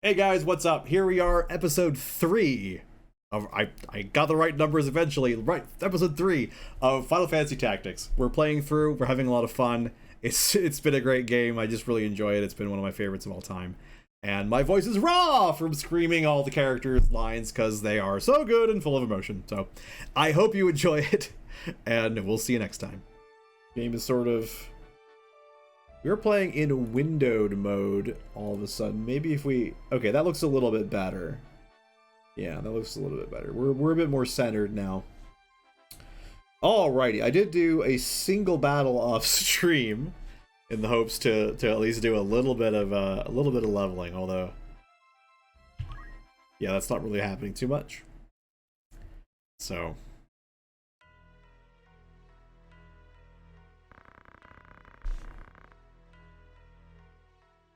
Hey guys, what's up? Here we are, episode 3 of I got the right numbers eventually. Right, episode 3 of Final Fantasy Tactics. We're playing through, we're having a lot of fun. It's been a great game. I just really enjoy it. It's been one of my favorites of all time. And my voice is raw from screaming all the characters' lines because they are so good and full of emotion. So, I hope you enjoy it, and we'll see you next time. Game is sort of we were playing in windowed mode all of a sudden. Maybe if we... Okay, that looks a little bit better. Yeah, that looks a little bit better. We're a bit more centered now. Alrighty, I did do a single battle off stream in the hopes to at least do a little bit of leveling, although yeah, that's not really happening too much. So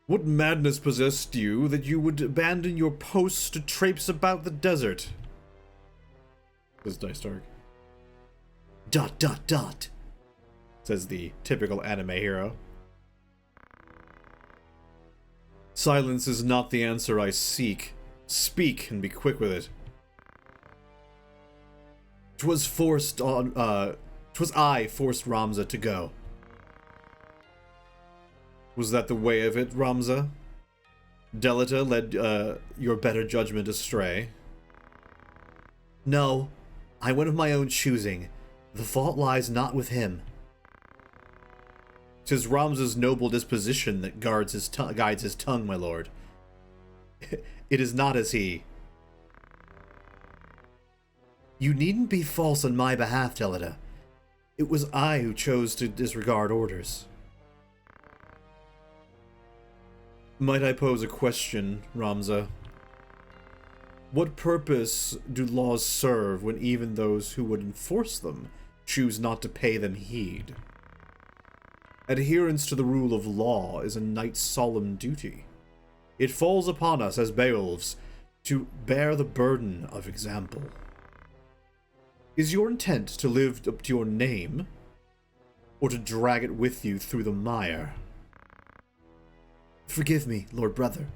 what madness possessed you that you would abandon your posts to traipse about the desert? Says Dice Dark. ... says the typical anime hero. Silence is not the answer I seek. Speak and be quick with it. 'Twas I forced Ramza to go. Was that the way of it, Ramza? Delita led your better judgment astray? No, I went of my own choosing. The fault lies not with him. 'Tis Ramza's noble disposition that guides his tongue, my lord. It is not as he. You needn't be false on my behalf, Delita. It was I who chose to disregard orders. Might I pose a question, Ramza? What purpose do laws serve when even those who would enforce them choose not to pay them heed? Adherence to the rule of law is a knight's solemn duty. It falls upon us as Beowulfs to bear the burden of example. Is your intent to live up to your name, or to drag it with you through the mire? Forgive me, Lord Brother.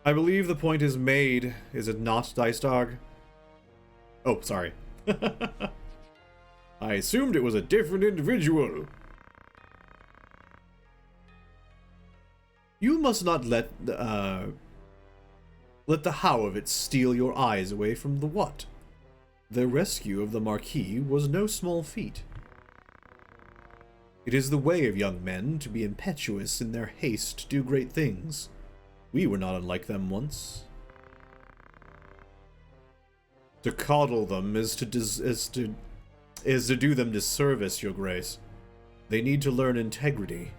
I believe the point is made, is it not, Dice Dog? Oh, sorry. I assumed it was a different individual. You must not let the how of it steal your eyes away from the what. The rescue of the Marquis was no small feat. It is the way of young men to be impetuous in their haste to do great things. We were not unlike them once. To coddle them is to do them disservice, Your Grace. They need to learn integrity.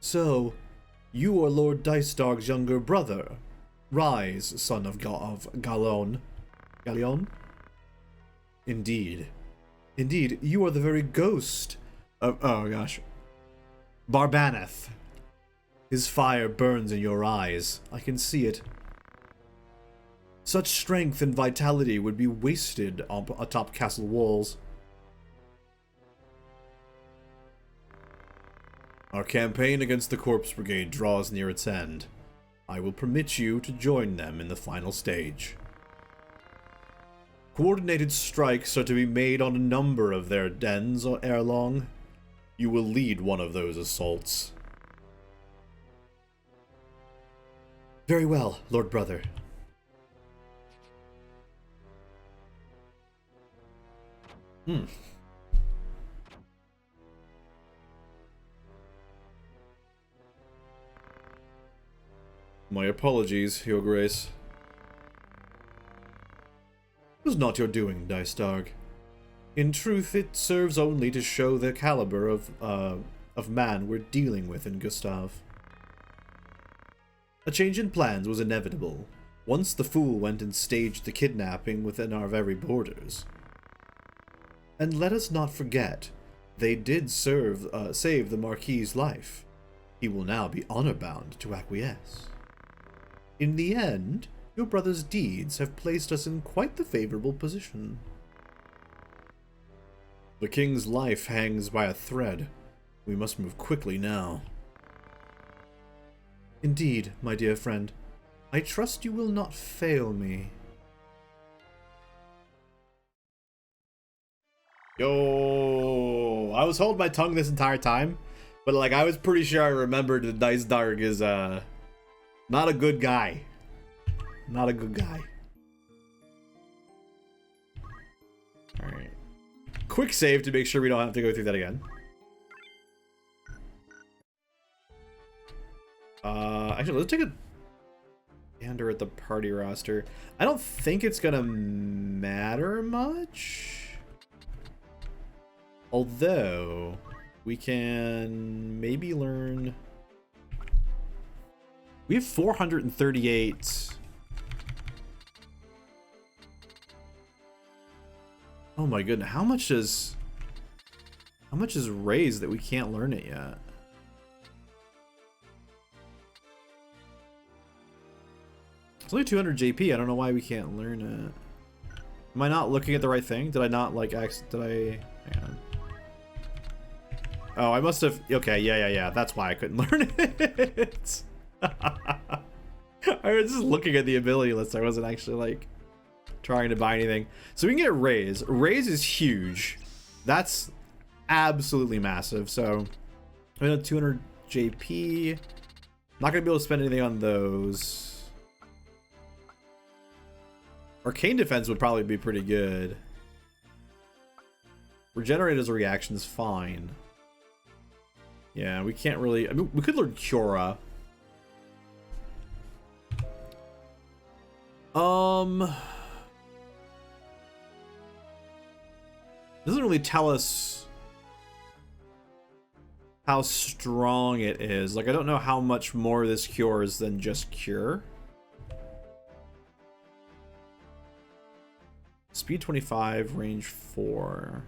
So, you are Lord Dice Dog's younger brother. Rise, son of Galon. Galion? Indeed. Indeed, you are the very ghost of... Oh, gosh. Barbaneth. His fire burns in your eyes. I can see it. Such strength and vitality would be wasted atop castle walls. Our campaign against the Corpse Brigade draws near its end. I will permit you to join them in the final stage. Coordinated strikes are to be made on a number of their dens ere long. You will lead one of those assaults. Very well, Lord Brother. My apologies, Your Grace. It was not your doing, Dice Dog. In truth, it serves only to show the caliber of man we're dealing with in Gustav. A change in plans was inevitable, once the fool went and staged the kidnapping within our very borders. And let us not forget, they did save the Marquis's life. He will now be honor-bound to acquiesce. In the end, your brother's deeds have placed us in quite the favorable position. The king's life hangs by a thread. We must move quickly now. Indeed, my dear friend. I trust you will not fail me. Yo, I was holding my tongue this entire time, but like I was pretty sure I remembered that Dice Dark is not a good guy. Not a good guy. Alright. Quick save to make sure we don't have to go through that again. Actually, let's take a gander at the party roster. I don't think it's gonna matter much. Although, we can maybe learn... We have 438... Oh my goodness, how much is raised that we can't learn it yet? It's only 200 JP. I don't know why we can't learn it. Am I not looking at the right thing? Did I not like hang on. Oh, I must have. Okay, yeah. That's why I couldn't learn it. I was just looking at the ability list. I wasn't actually like trying to buy anything. So we can get Raise. Raise is huge. That's absolutely massive. So I know 200 JP. Not gonna be able to spend anything on those. Arcane Defense would probably be pretty good. Regenerate as a reaction is fine. Yeah, we can't really... I mean, we could learn Cura. Doesn't really tell us how strong it is. Like, I don't know how much more this cures than just Cure. Speed 25, range 4.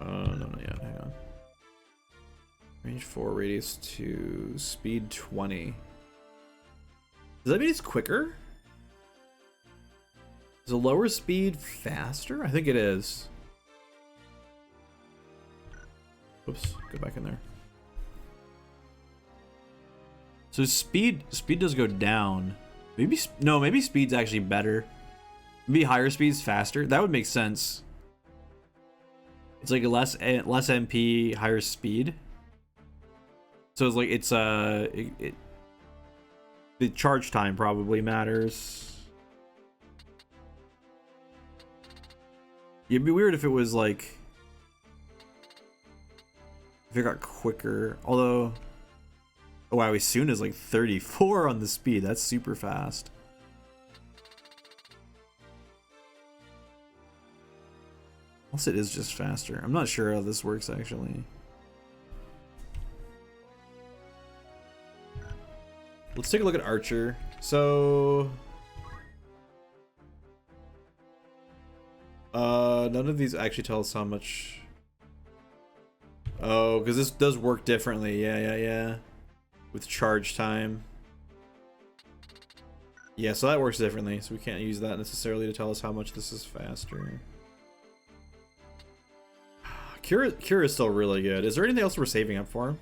No, yeah, hang on. Range 4, radius 2, speed 20. Does that mean it's quicker? Is a lower speed faster? I think it is. Oops, go back in there. So speed does go down. Maybe, no, maybe speed's actually better. Maybe higher speed's faster. That would make sense. It's like a less MP, higher speed. So it's like it's the charge time probably matters. It'd be weird if it was like if it got quicker. Although, oh wow, Isuna is like 34 on the speed. That's super fast. Unless it is just faster. I'm not sure how this works actually. Let's take a look at Archer. So none of these actually tell us how much. Oh, because this does work differently. Yeah. With charge time. Yeah, so that works differently. So we can't use that necessarily to tell us how much this is faster. Cure is still really good. Is there anything else we're saving up for?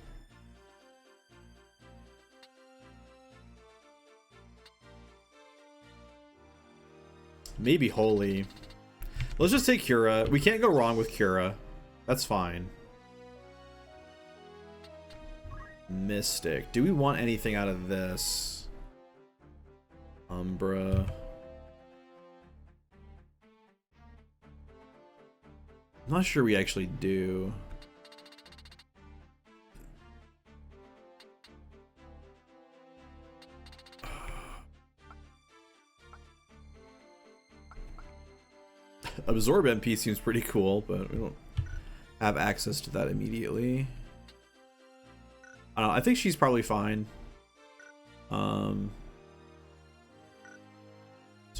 Maybe Holy. Let's just take Cura. We can't go wrong with Cura. That's fine. Mystic. Do we want anything out of this? Umbra. I'm not sure we actually do. Absorb MP seems pretty cool, but we don't have access to that immediately. I don't know, I think she's probably fine. So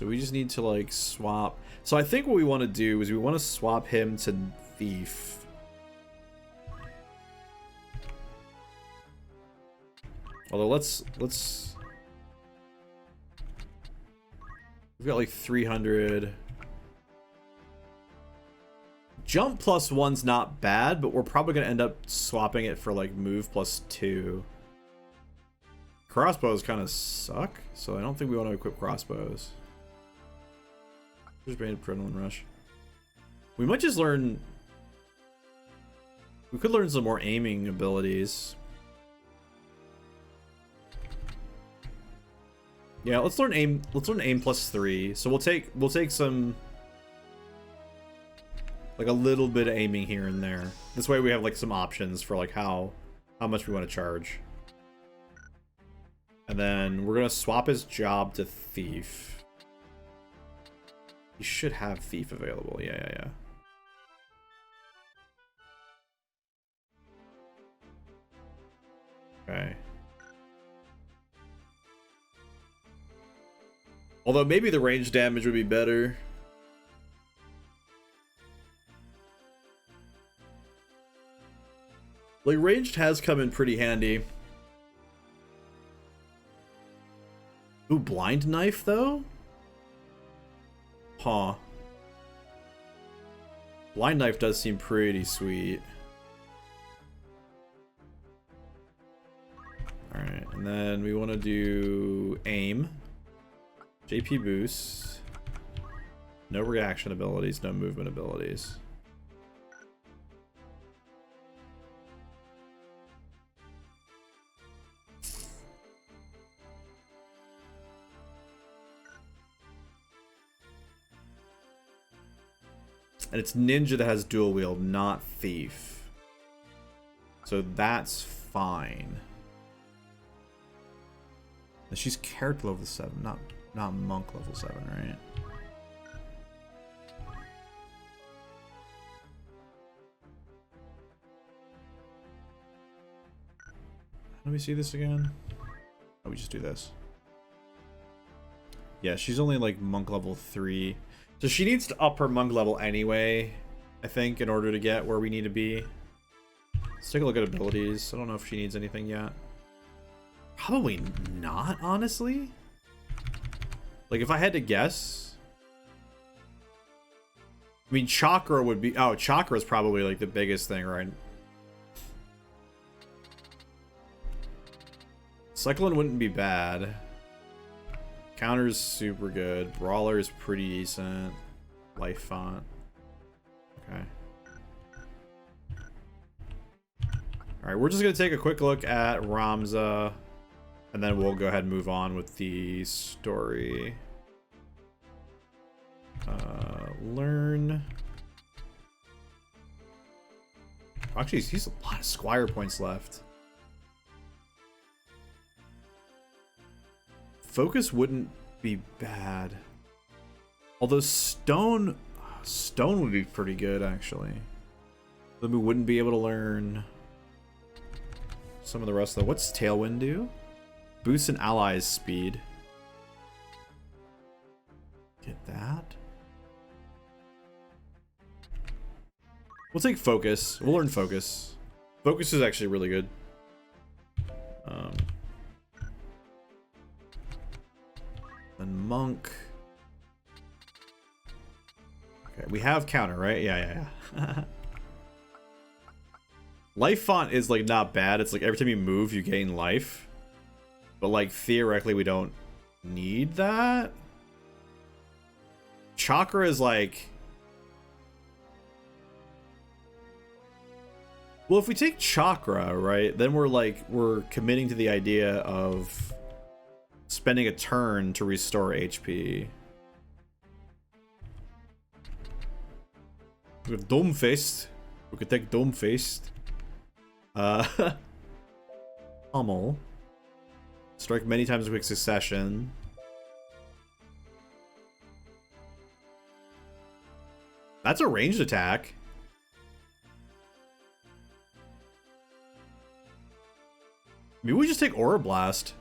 we just need to like swap. So I think what we want to do is we want to swap him to Thief. Although let's we've got like 300. Jump +1's not bad, but we're probably gonna end up swapping it for like move +2. Crossbows kind of suck, so I don't think we want to equip crossbows. There's Band Adrenaline Rush. We might just learn... We could learn some more aiming abilities. Yeah, let's learn aim. Let's learn aim +3. So we'll take some, like a little bit of aiming here and there. This way we have like some options for like how much we want to charge. And then we're gonna swap his job to Thief. He should have Thief available. Yeah. Okay. Although maybe the range damage would be better. Like, ranged has come in pretty handy. Ooh, blind knife though? Huh. Blind knife does seem pretty sweet. Alright, and then we want to do aim. JP boost. No reaction abilities, no movement abilities. And it's ninja that has dual wield, not thief. So that's fine. And she's character level 7, not monk level 7, right? Let me see this again. Oh, we just do this. Yeah, she's only like monk level 3. So she needs to up her monk level anyway, I think, in order to get where we need to be. Let's take a look at abilities. I don't know if she needs anything yet. Probably not, honestly. Like, if I had to guess... I mean, chakra would be... Oh, chakra is probably, like, the biggest thing, right? Cyclone wouldn't be bad. Counter's super good. Brawler is pretty decent. Life font. Okay. Alright, we're just going to take a quick look at Ramza. And then we'll go ahead and move on with the story. Learn. Actually, he's a lot of Squire points left. Focus wouldn't be bad. Although stone would be pretty good, actually. Then we wouldn't be able to learn some of the rest of the... What's Tailwind do? Boosts an ally's speed. Get that. We'll take focus. We'll learn focus. Focus is actually really good. Then monk. Okay, we have counter, right? Yeah. Life font is like not bad. It's like every time you move, you gain life. But like theoretically, we don't need that. Chakra is like... Well, if we take chakra, right, then we're committing to the idea of spending a turn to restore HP. We have Domefist. We could take Domefist. Pummel. Strike many times in quick succession. That's a ranged attack. Maybe we just take Aura Blast.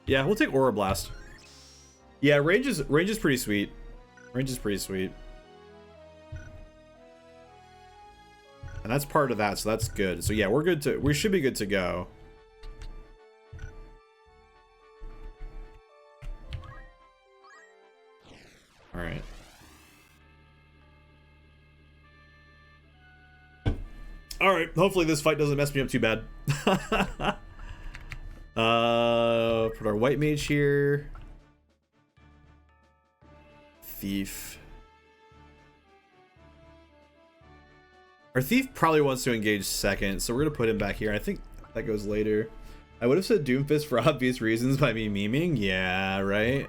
Yeah, we'll take Aura Blast. Yeah, range is pretty sweet. Range is pretty sweet. And that's part of that, so that's good. So yeah, we should be good to go. Alright. Alright, hopefully this fight doesn't mess me up too bad. Put our white mage here. Thief. Our thief probably wants to engage second, so we're gonna put him back here. I think that goes later. I would have said Doomfist for obvious reasons by me memeing. Yeah, right?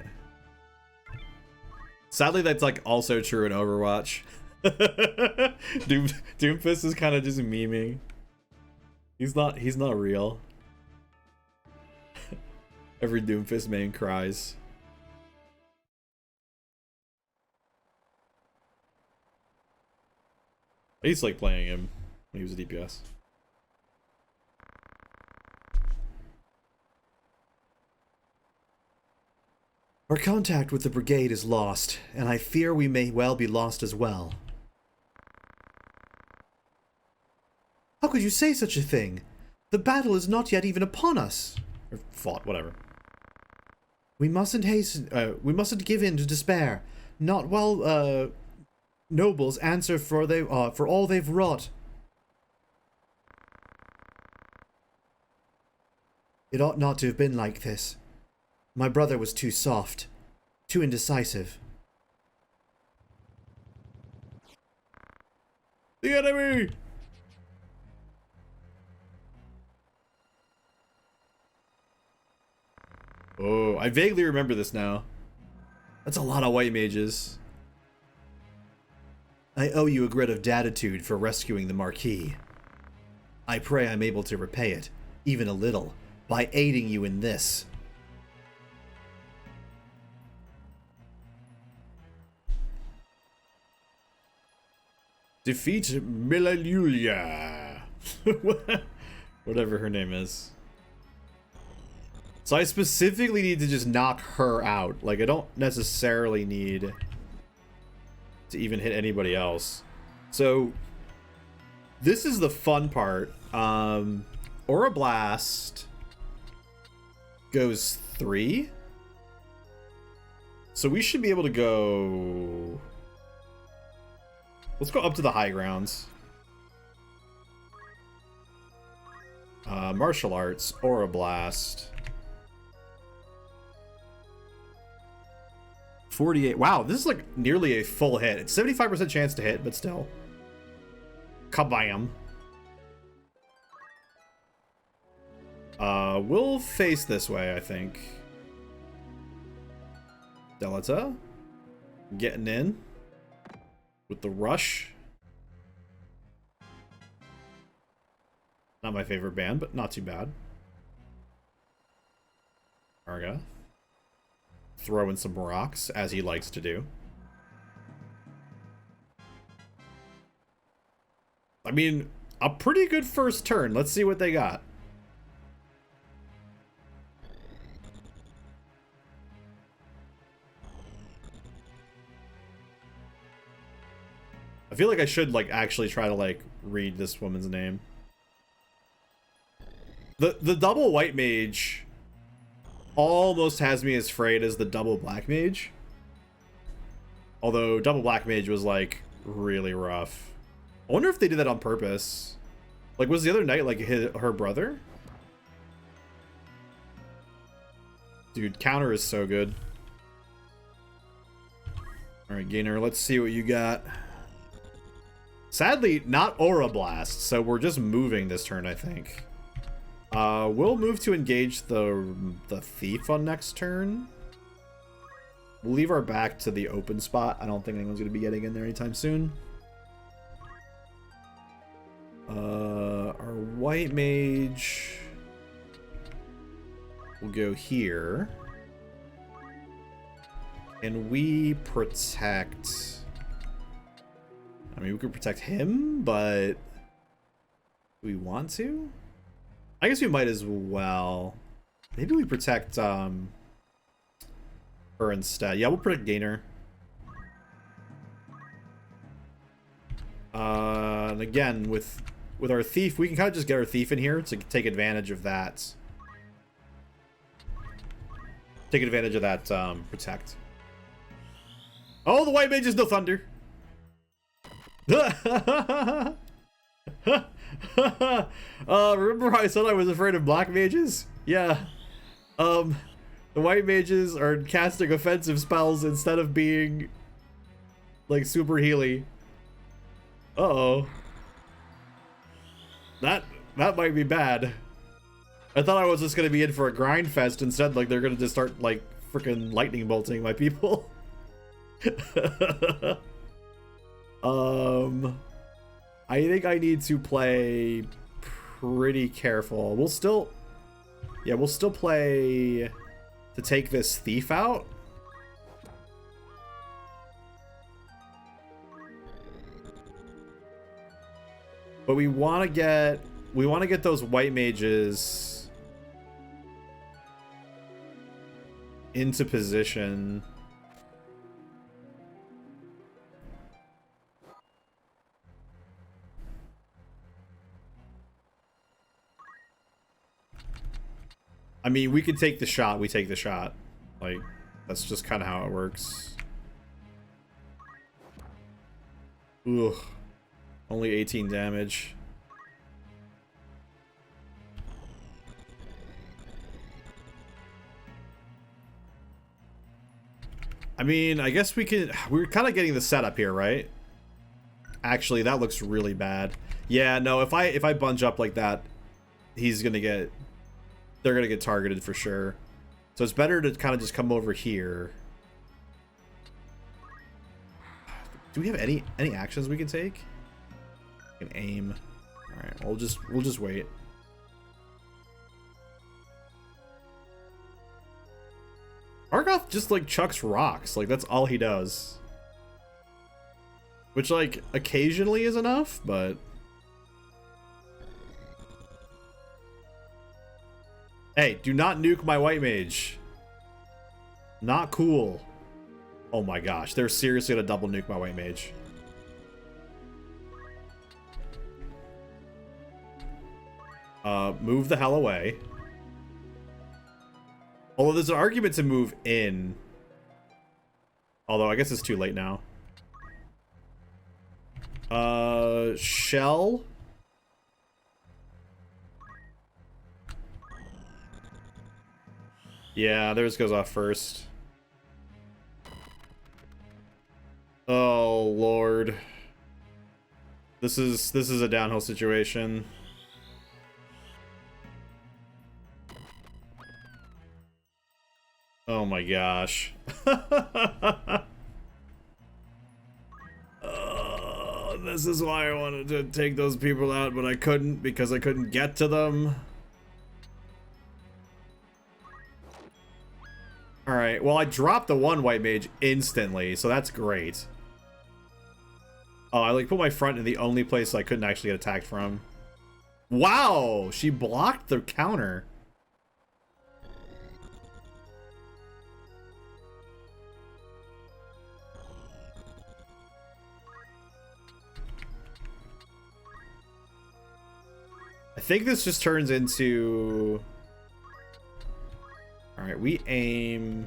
Sadly, that's like also true in Overwatch. Doomfist is kind of just memeing. He's not real. Every Doomfist main cries. I used to like playing him when he was a DPS. Our contact with the brigade is lost, and I fear we may well be lost as well. How could you say such a thing? The battle is not yet even upon us. Or fought, whatever. We mustn't hasten. We mustn't give in to despair. Not while nobles answer for all they've wrought. It ought not to have been like this. My brother was too soft, too indecisive. The enemy! Oh, I vaguely remember this now. That's a lot of white mages. I owe you a grit of gratitude for rescuing the Marquis. I pray I'm able to repay it, even a little, by aiding you in this. Defeat Milalulia. Whatever her name is. So I specifically need to just knock her out. Like, I don't necessarily need to even hit anybody else. So this is the fun part. Aura Blast goes 3. So we should be able to go... Let's go up to the high grounds. Martial Arts, Aura Blast. 48. Wow, this is like nearly a full hit. It's 75% chance to hit, but still. Kabam. We'll face this way, I think. Delta. Getting in. With the rush. Not my favorite band, but not too bad. Arga. Throw in some rocks, as he likes to do. I mean, a pretty good first turn. Let's see what they got. I feel like I should, like, actually try to, like, read this woman's name. The double white mage almost has me as afraid as the double black mage. Although double black mage was, like, really rough. I wonder if they did that on purpose. Like, was the other knight, like, her brother? Dude, counter is so good. Alright, Gainer, let's see what you got. Sadly, not Aura Blast, so we're just moving this turn, I think. We'll move to engage the thief on next turn. We'll leave our back to the open spot. I don't think anyone's going to be getting in there anytime soon. Our white mage will go here. And we protect... I mean, we could protect him, but... do we want to? I guess we might as well. Maybe we protect her instead. Yeah, we'll protect Gainer. And again, with our thief, we can kind of just get our thief in here to take advantage of that. Take advantage of that protect. Oh, the white mage is no thunder. Remember how I said I was afraid of black mages? Yeah. The white mages are casting offensive spells instead of being like super healy. Uh-oh. That might be bad. I thought I was just gonna be in for a grind fest. Instead, like, they're gonna just start like freaking lightning bolting my people. I think I need to play pretty careful. We'll still play to take this thief out. But we want to get those white mages into position. I mean, we could take the shot. We take the shot. Like, that's just kind of how it works. Ugh. Only 18 damage. I mean, I guess we could... We're kind of getting the setup here, right? Actually, that looks really bad. Yeah, no, if I bunch up like that, he's gonna get... They're gonna get targeted for sure. So it's better to kind of just come over here. Do we have any actions we can take? We can aim. All right, we'll just wait. Argoth just like chucks rocks. Like, that's all he does. Which, like, occasionally is enough, but... Hey, do not nuke my white mage. Not cool. Oh my gosh, they're seriously gonna double nuke my white mage. Move the hell away. Although there's an argument to move in. Although I guess it's too late now. Shell. Yeah, theirs goes off first. Oh Lord. This is a downhill situation. Oh my gosh. This is why I wanted to take those people out, but I couldn't because I couldn't get to them. Alright, well, I dropped the one white mage instantly, so that's great. Oh, I like put my front in the only place I couldn't actually get attacked from. Wow! She blocked the counter. I think this just turns into... Alright, we aim...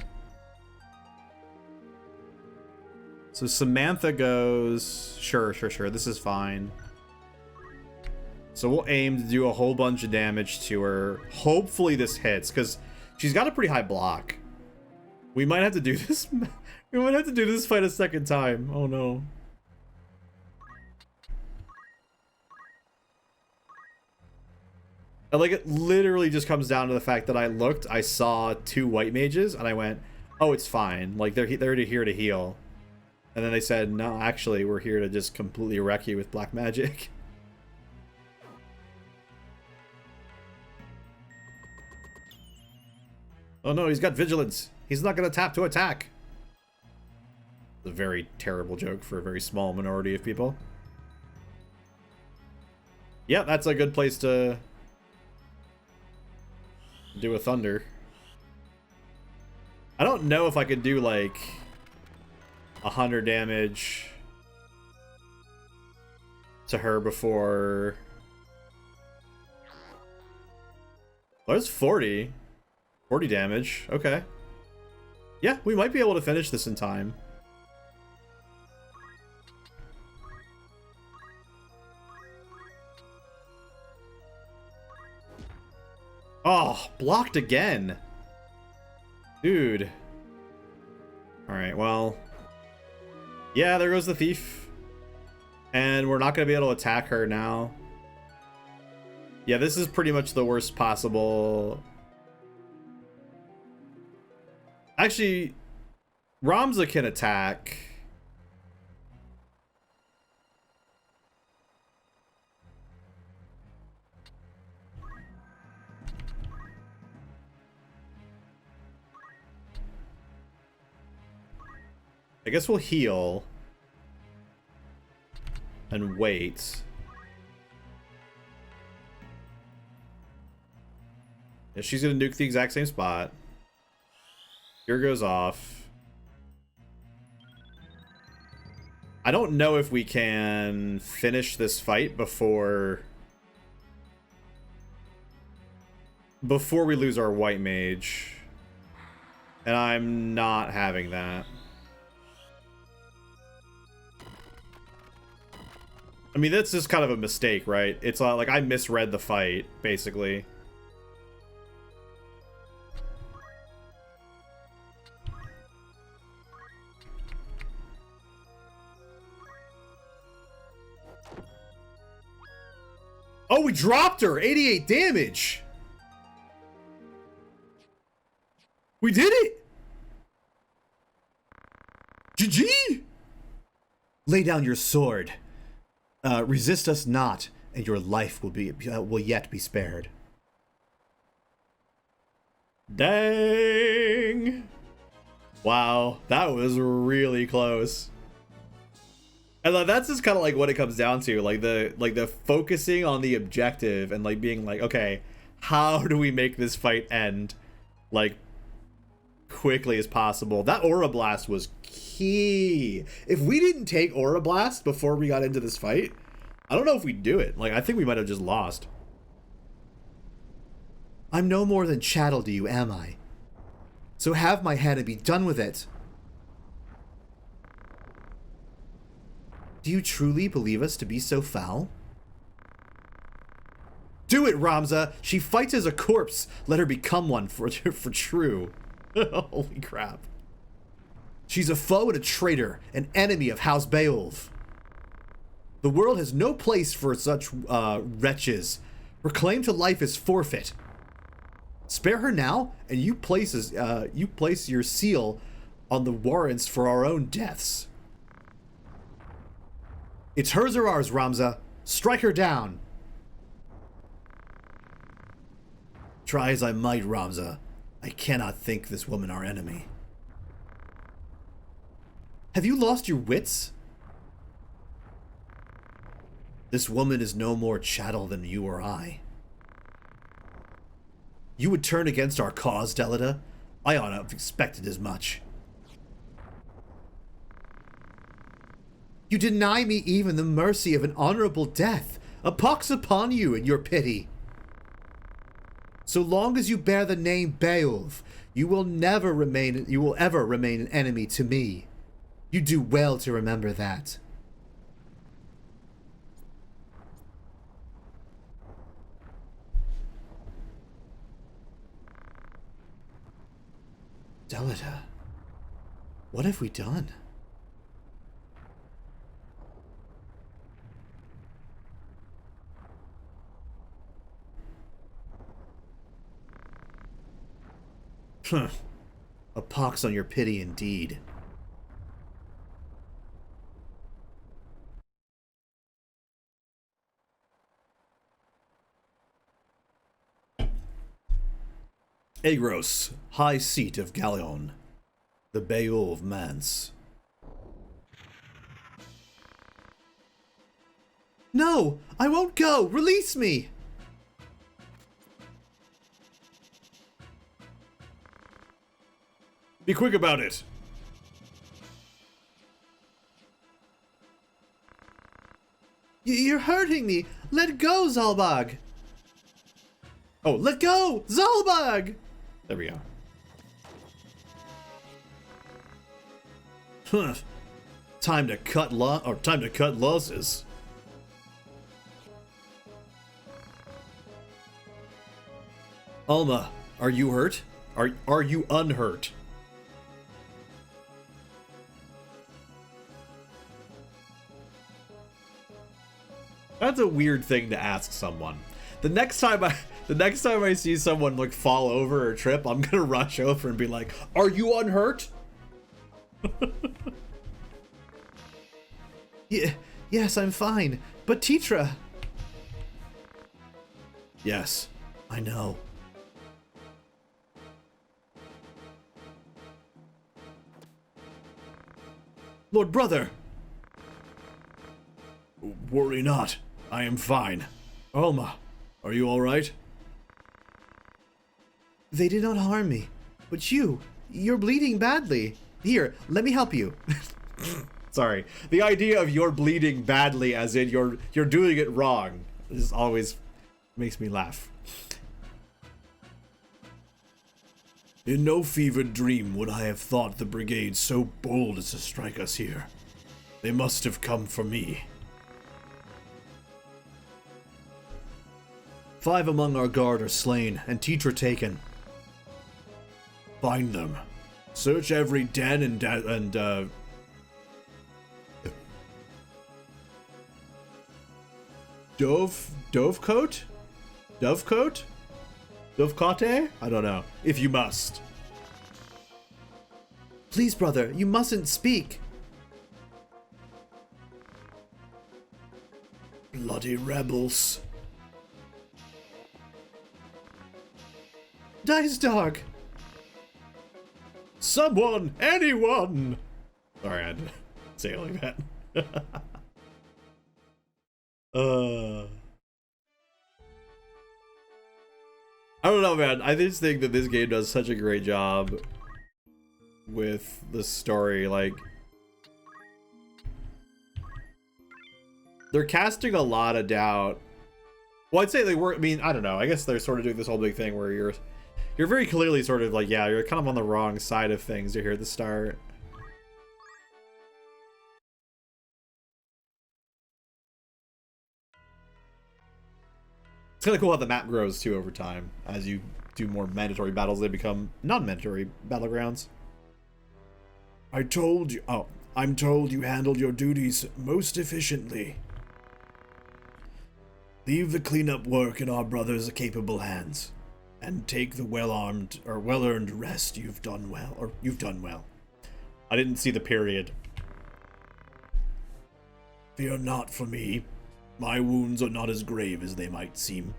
So Samantha goes... Sure, this is fine. So we'll aim to do a whole bunch of damage to her. Hopefully this hits, because she's got a pretty high block. We might have to do this... We might have to do this fight a second time. Oh no. Like, it literally just comes down to the fact that I saw two white mages, and I went, oh, it's fine. Like, they're here to heal. And then they said, no, actually, we're here to just completely wreck you with black magic. Oh no, he's got vigilance. He's not going to tap to attack. It's a very terrible joke for a very small minority of people. Yeah, that's a good place to... do a thunder. I don't know if I could do like 100 damage to her before. Oh, there's 40 damage. Okay, yeah, we might be able to finish this in time. Oh, blocked again. Dude. Alright, well. Yeah, there goes the thief. And we're not going to be able to attack her now. Yeah, this is pretty much the worst possible. Actually, Ramza can attack. I guess we'll heal. And wait. Yeah, she's gonna nuke the exact same spot. Here goes off. I don't know if we can finish this fight before we lose our white mage. And I'm not having that. I mean, that's just kind of a mistake, right? It's like I misread the fight, basically. Oh, we dropped her! 88 damage! We did it! GG! Lay down your sword. Resist us not, and your life will yet be spared. Dang! Wow, that was really close. And that's just kind of like what it comes down to, like the focusing on the objective and like being like, okay, how do we make this fight end like quickly as possible? That Aura Blast was key. If we didn't take Aura Blast before we got into this fight, I don't know if we'd do it. Like, I think we might have just lost. I'm no more than chattel to you, am I? So have my hand and be done with it. Do you truly believe us to be so foul? Do it, Ramza! She fights as a corpse. Let her become one for true. Holy crap. She's a foe and a traitor, an enemy of House Beowulf. The world has no place for such wretches. Her claim to life is forfeit. Spare her now, and you place your seal on the warrants for our own deaths. It's hers or ours, Ramza. Strike her down. Try as I might, Ramza, I cannot think this woman our enemy. Have you lost your wits? This woman is no more chattel than you or I. You would turn against our cause, Delita? I ought to have expected as much. You deny me even the mercy of an honorable death. A pox upon you and your pity. So long as you bear the name Beowulf, you will ever remain an enemy to me. You do well to remember that. Delita, what have we done? A pox on your pity indeed. Agros, high seat of Galeon, the Beowulf Manse. No, I won't go. Release me. Be quick about it. You're hurting me. Let go, Zalbag. Oh, let go, Zalbag. There we go. Huh. Time to cut losses. Alma, are you hurt? Are you unhurt? That's a weird thing to ask someone. The next time I see someone like fall over or trip, I'm gonna rush over and be like, "Are you unhurt?" Yeah, yes, I'm fine. But Teetra. Yes, I know. Lord Brother! Worry not. I am fine. Alma, are you alright? They did not harm me. But you're bleeding badly. Here, let me help you. Sorry. The idea of you're bleeding badly as in you're doing it wrong is always makes me laugh. In no fevered dream would I have thought the brigade so bold as to strike us here. They must have come for me. 5 among our guard are slain, and Teetra taken. Find them. Search every den and Dovecote? Dovecote? I don't know. If you must. Please, brother, you mustn't speak. Bloody rebels. Dice dog. Someone, anyone. Sorry, I had to say it like that. I don't know, man. I just think that this game does such a great job with the story. Like, they're casting a lot of doubt. Well, I'd say they were. I mean, I don't know. I guess they're sort of doing this whole big thing where you're very clearly sort of like, yeah, you're kind of on the wrong side of things here at the start. It's kind of cool how the map grows too over time. As you do more mandatory battles, they become non-mandatory battlegrounds. I'm told you handled your duties most efficiently. Leave the cleanup work in our brothers' capable hands, and take the well-armed or well-earned rest. You've done well. I didn't see the period. Fear not for me. My wounds are not as grave as they might seem.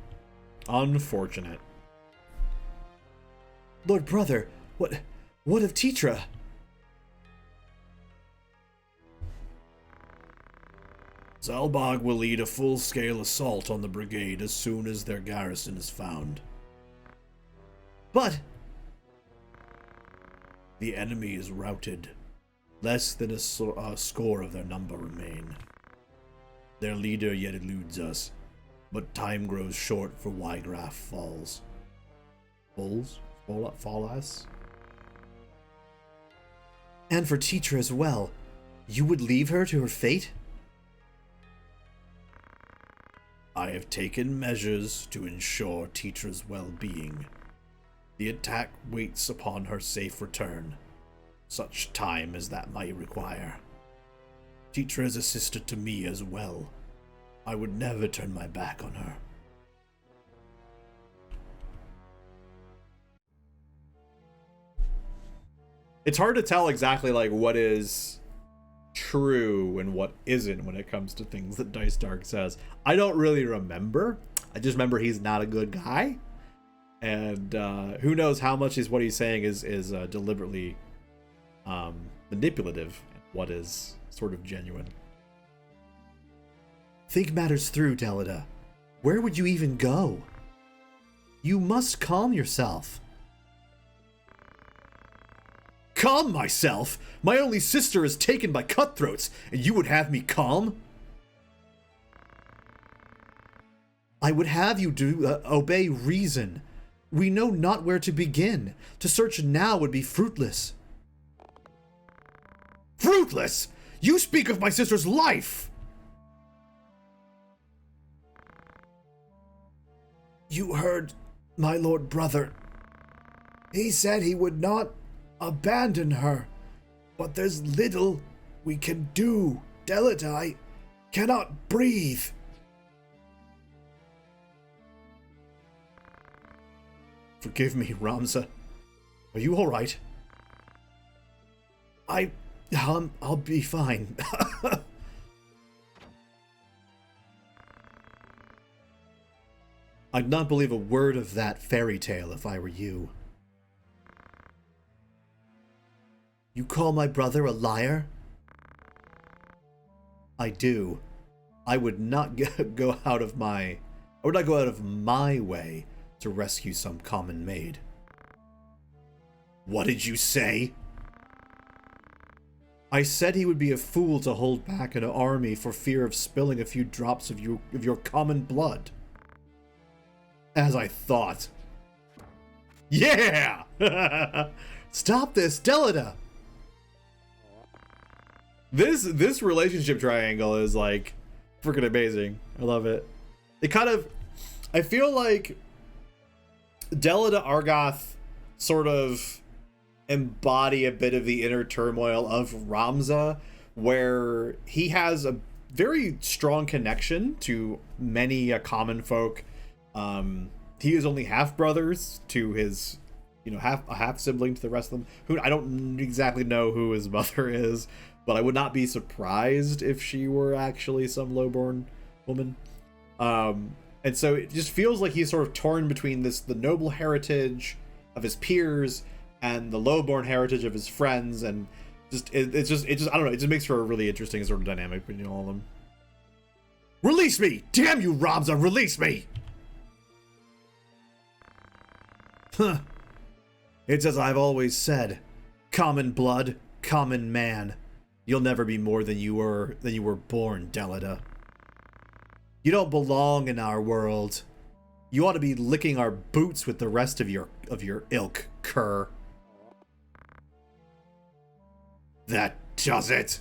Unfortunate. Lord Brother, what of Teetra? Zalbag will lead a full-scale assault on the brigade as soon as their garrison is found. But the enemy is routed. Less than a score of their number remain. Their leader yet eludes us, but time grows short for Wygraf falls. Falls? And for Teetra as well. You would leave her to her fate? I have taken measures to ensure Teetra's well-being. The attack waits upon her safe return, such time as that might require. Teetra is a sister to me as well. I would never turn my back on her. It's hard to tell exactly like what is true and what isn't when it comes to things that Dice Dark says. I don't really remember. I just remember he's not a good guy. And who knows how much is what he's saying is deliberately manipulative and what is sort of genuine. Think matters through, Delida. Where would you even go? You must calm yourself. Calm myself? My only sister is taken by cutthroats, and you would have me calm? I would have you obey reason. We know not where to begin. To search now would be fruitless. Fruitless? You speak of my sister's life! You heard My lord brother, he said he would not abandon her, but there's little we can do. Delita cannot breathe. Forgive me, Ramza. Are you all right? I'll be fine. I'd not believe a word of that fairy tale if I were you. You call my brother a liar? I do. I would not go out of my way to rescue some common maid. What did you say? I said he would be a fool to hold back an army for fear of spilling a few drops of your common blood. As I thought. Yeah! Stop this, Delita! This relationship triangle is like freaking amazing. I love it. I feel like Delita Argoth sort of embody a bit of the inner turmoil of Ramza, where he has a very strong connection to many common folk. He is only half brothers to his, half sibling to the rest of them. Who I don't exactly know who his mother is, but I would not be surprised if she were actually some lowborn woman. And so it just feels like he's sort of torn between the noble heritage of his peers and the lowborn heritage of his friends, and it just I don't know, it just makes for a really interesting sort of dynamic between all of them. Release me! Damn you, Ramza, release me! Huh. It's as I've always said. Common blood, common man. You'll never be more than you were born, Delita. You don't belong in our world. You ought to be licking our boots with the rest of your ilk, cur. That does it.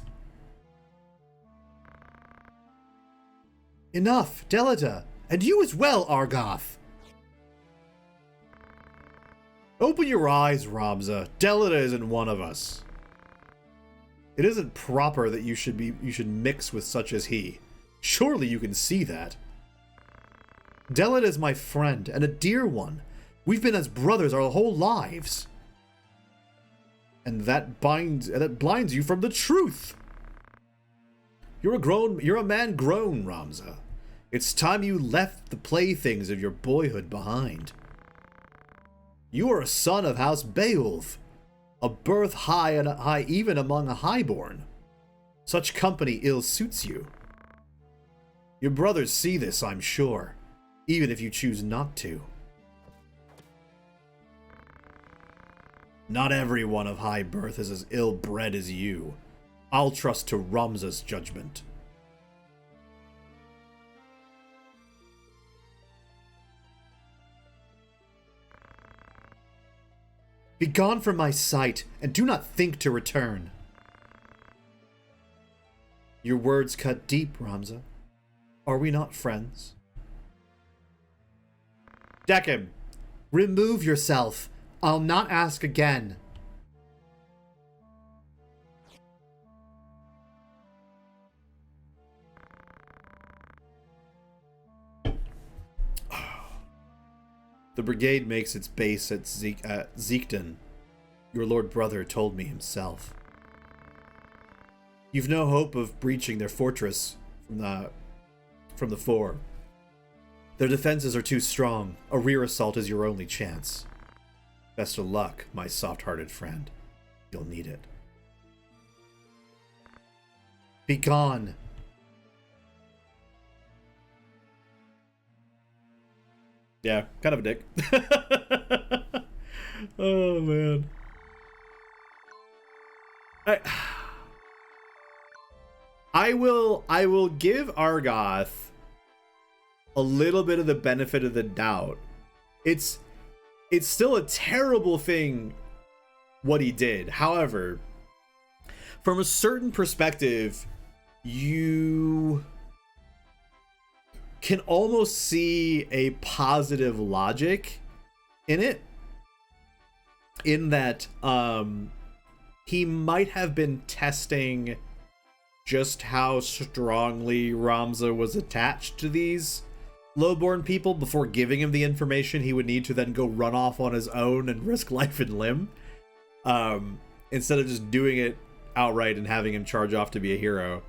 Enough, Delita, and you as well, Argoth. Open your eyes, Ramza. Delita isn't one of us. It isn't proper that you should mix with such as he. Surely you can see that. Delita is my friend, and a dear one. We've been as brothers our whole lives. And that blinds you from the truth. You're a man grown, Ramza. It's time you left the playthings of your boyhood behind. You are a son of House Beowulf, a birth high even among a highborn. Such company ill suits you. Your brothers see this, I'm sure, even if you choose not to. Not everyone of high birth is as ill-bred as you. I'll trust to Ramza's judgment. Begone from my sight, and do not think to return. Your words cut deep, Ramza. Are we not friends? Deck him! Remove yourself! I'll not ask again. The brigade makes its base at Zeekden. Your lord brother told me himself. You've no hope of breaching their fortress from the fore. Their defenses are too strong. A rear assault is your only chance. Best of luck, my soft-hearted friend. You'll need it. Be gone. Yeah, kind of a dick. Oh, man. I will give Argoth a little bit of the benefit of the doubt. It's still a terrible thing what he did. However, from a certain perspective, you can almost see a positive logic in it, in that he might have been testing just how strongly Ramza was attached to these lowborn people before giving him the information he would need to then go run off on his own and risk life and limb, instead of just doing it outright and having him charge off to be a hero.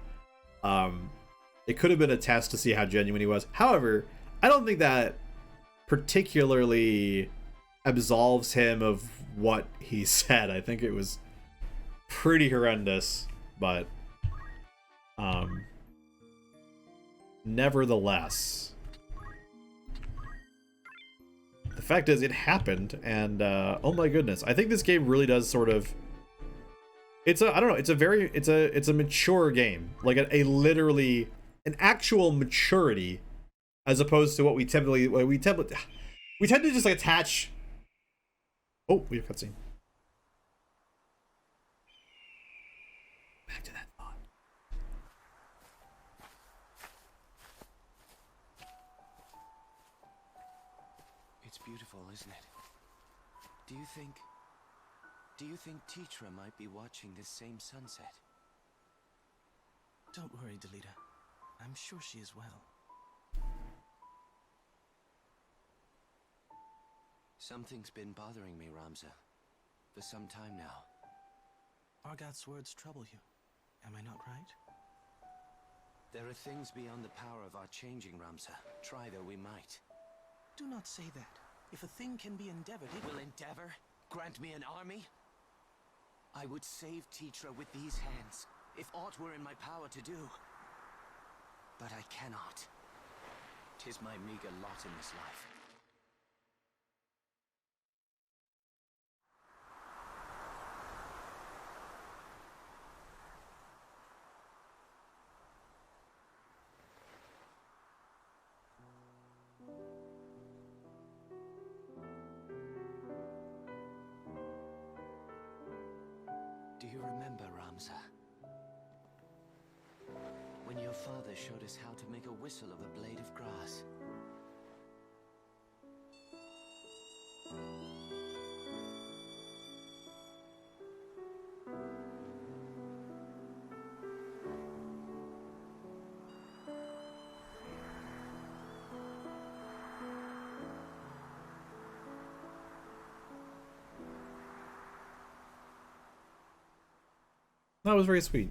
It could have been a test to see how genuine he was. However, I don't think that particularly absolves him of what he said. I think it was pretty horrendous, but nevertheless, the fact is it happened, and oh my goodness, I think this game really does sort of, it's a, I don't know, it's a mature game, like a literally an actual maturity, as opposed to what we tend to just like attach. Oh, we have cutscene. Back to that thought. It's beautiful, isn't it? Do you think Tetra might be watching this same sunset? Don't worry, Delita. I'm sure she is well. Something's been bothering me, Ramza, for some time now. Argoth's words trouble you. Am I not right? There are things beyond the power of our changing, Ramza. Try though we might. Do not say that. If a thing can be endeavored, it Will endeavor grant me an army? I would save Tetra with these hands, if aught were in my power to do. But I cannot. 'Tis my meager lot in this life. Do you remember, Ramza? When your father showed us how to make a whistle of a blade of grass. That was very sweet.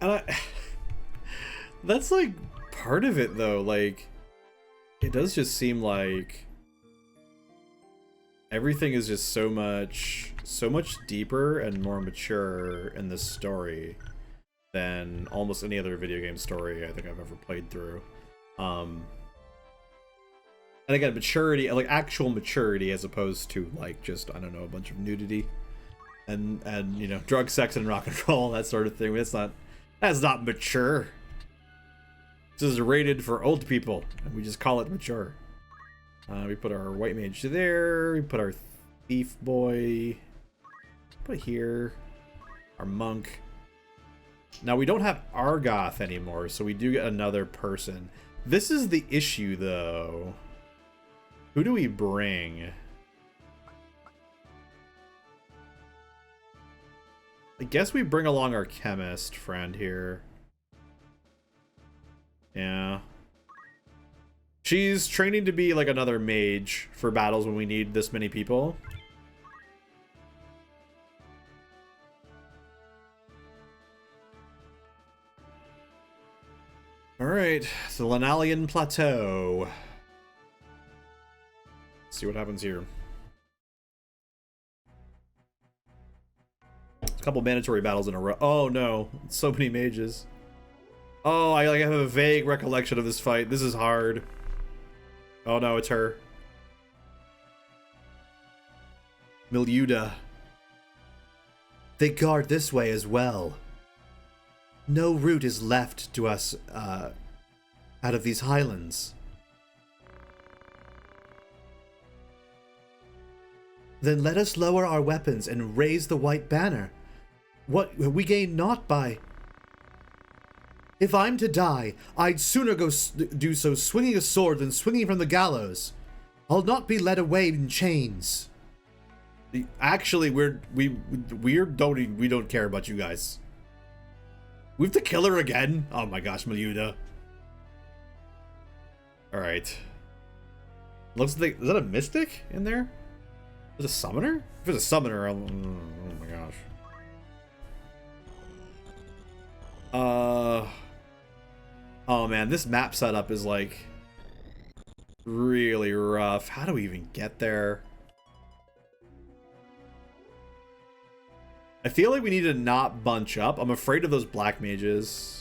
And that's like part of it though, like it does just seem like everything is just so much deeper and more mature in this story than almost any other video game story I think I've ever played through. And again, maturity, like actual maturity, as opposed to like just, I don't know, a bunch of nudity and you know, drug, sex, and rock and roll, that sort of thing. That's not mature. This is rated for old people, and we just call it mature. We put our white mage there. We put our thief boy. Put it here. Our monk. Now we don't have Argoth anymore, so we do get another person. This is the issue, though. Who do we bring? I guess we bring along our chemist friend here. Yeah. She's training to be like another mage for battles when we need this many people. Alright, the Lanalian Plateau. Let's see what happens here. A couple mandatory battles in a row. Oh no, so many mages. Oh, I have a vague recollection of this fight. This is hard. Oh no, it's her. Miluda. They guard this way as well. No route is left to us out of these highlands. Then let us lower our weapons and raise the white banner. What we gain not by... If I'm to die, I'd sooner do so swinging a sword than swinging from the gallows. I'll not be led away in chains. Actually, we don't care about you guys. We have to kill her again? Oh my gosh, Meluda. Alright. Looks like... Is that a mystic in there? Is it a summoner? If it's a summoner, oh my gosh. Oh man, this map setup is like really rough. How do we even get there? I feel like we need to not bunch up. I'm afraid of those black mages.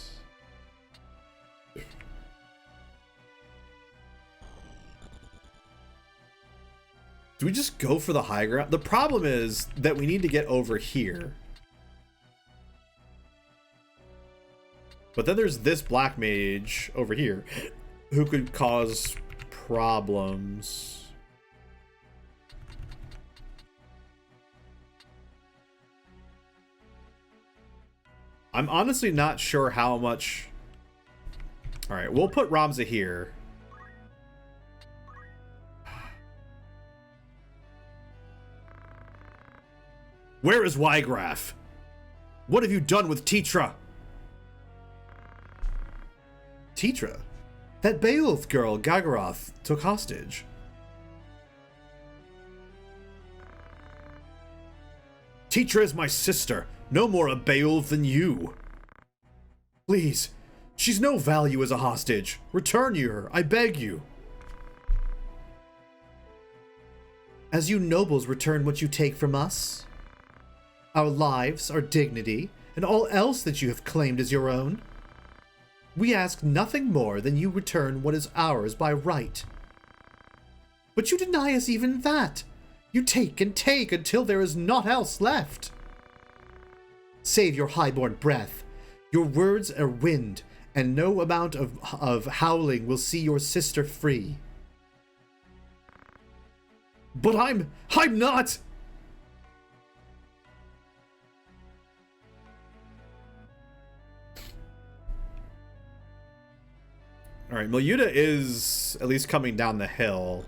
Do we just go for the high ground? The problem is that we need to get over here. But then there's this black mage over here who could cause problems. I'm honestly not sure how much... Alright, we'll put Ramza here. Where is Wygraf? What have you done with Tetra? Tetra? That Beowulf girl Gargaroth took hostage. Tetra is my sister. No more a Beowulf than you. Please, she's no value as a hostage. Return you her, I beg you. As you nobles return what you take from us, our lives, our dignity, and all else that you have claimed as your own, we ask nothing more than you return what is ours by right. But you deny us even that. You take and take until there is naught else left. Save your highborn breath. Your words are wind, and no amount of howling will see your sister free. But I'm not! Alright, Meluda is at least coming down the hill.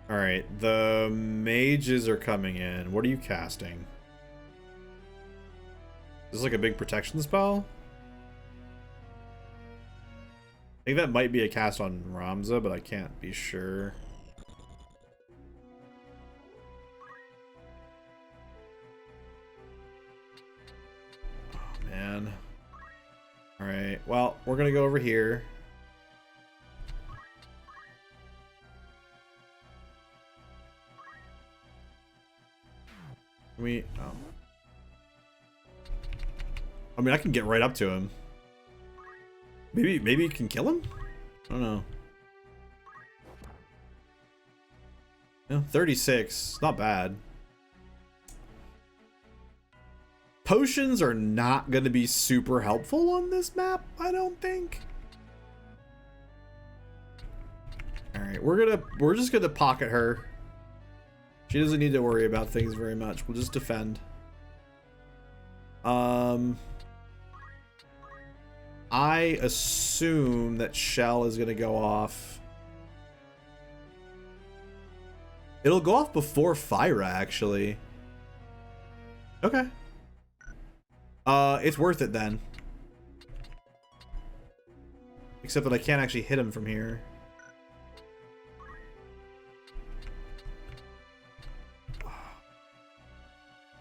Alright, the mages are coming in. What are you casting? Is this like a big protection spell? I think that might be a cast on Ramza, but I can't be sure. Oh, man. Alright, well, we're gonna go over here. Oh. I mean, I can get right up to him. Maybe you can kill him? I don't know. Yeah, 36. Not bad. Potions are not going to be super helpful on this map, I don't think. Alright, we're just gonna pocket her. She doesn't need to worry about things very much. We'll just defend. I assume that Shell is going to go off. It'll go off before Fyra, actually. Okay. It's worth it then. Except that I can't actually hit him from here.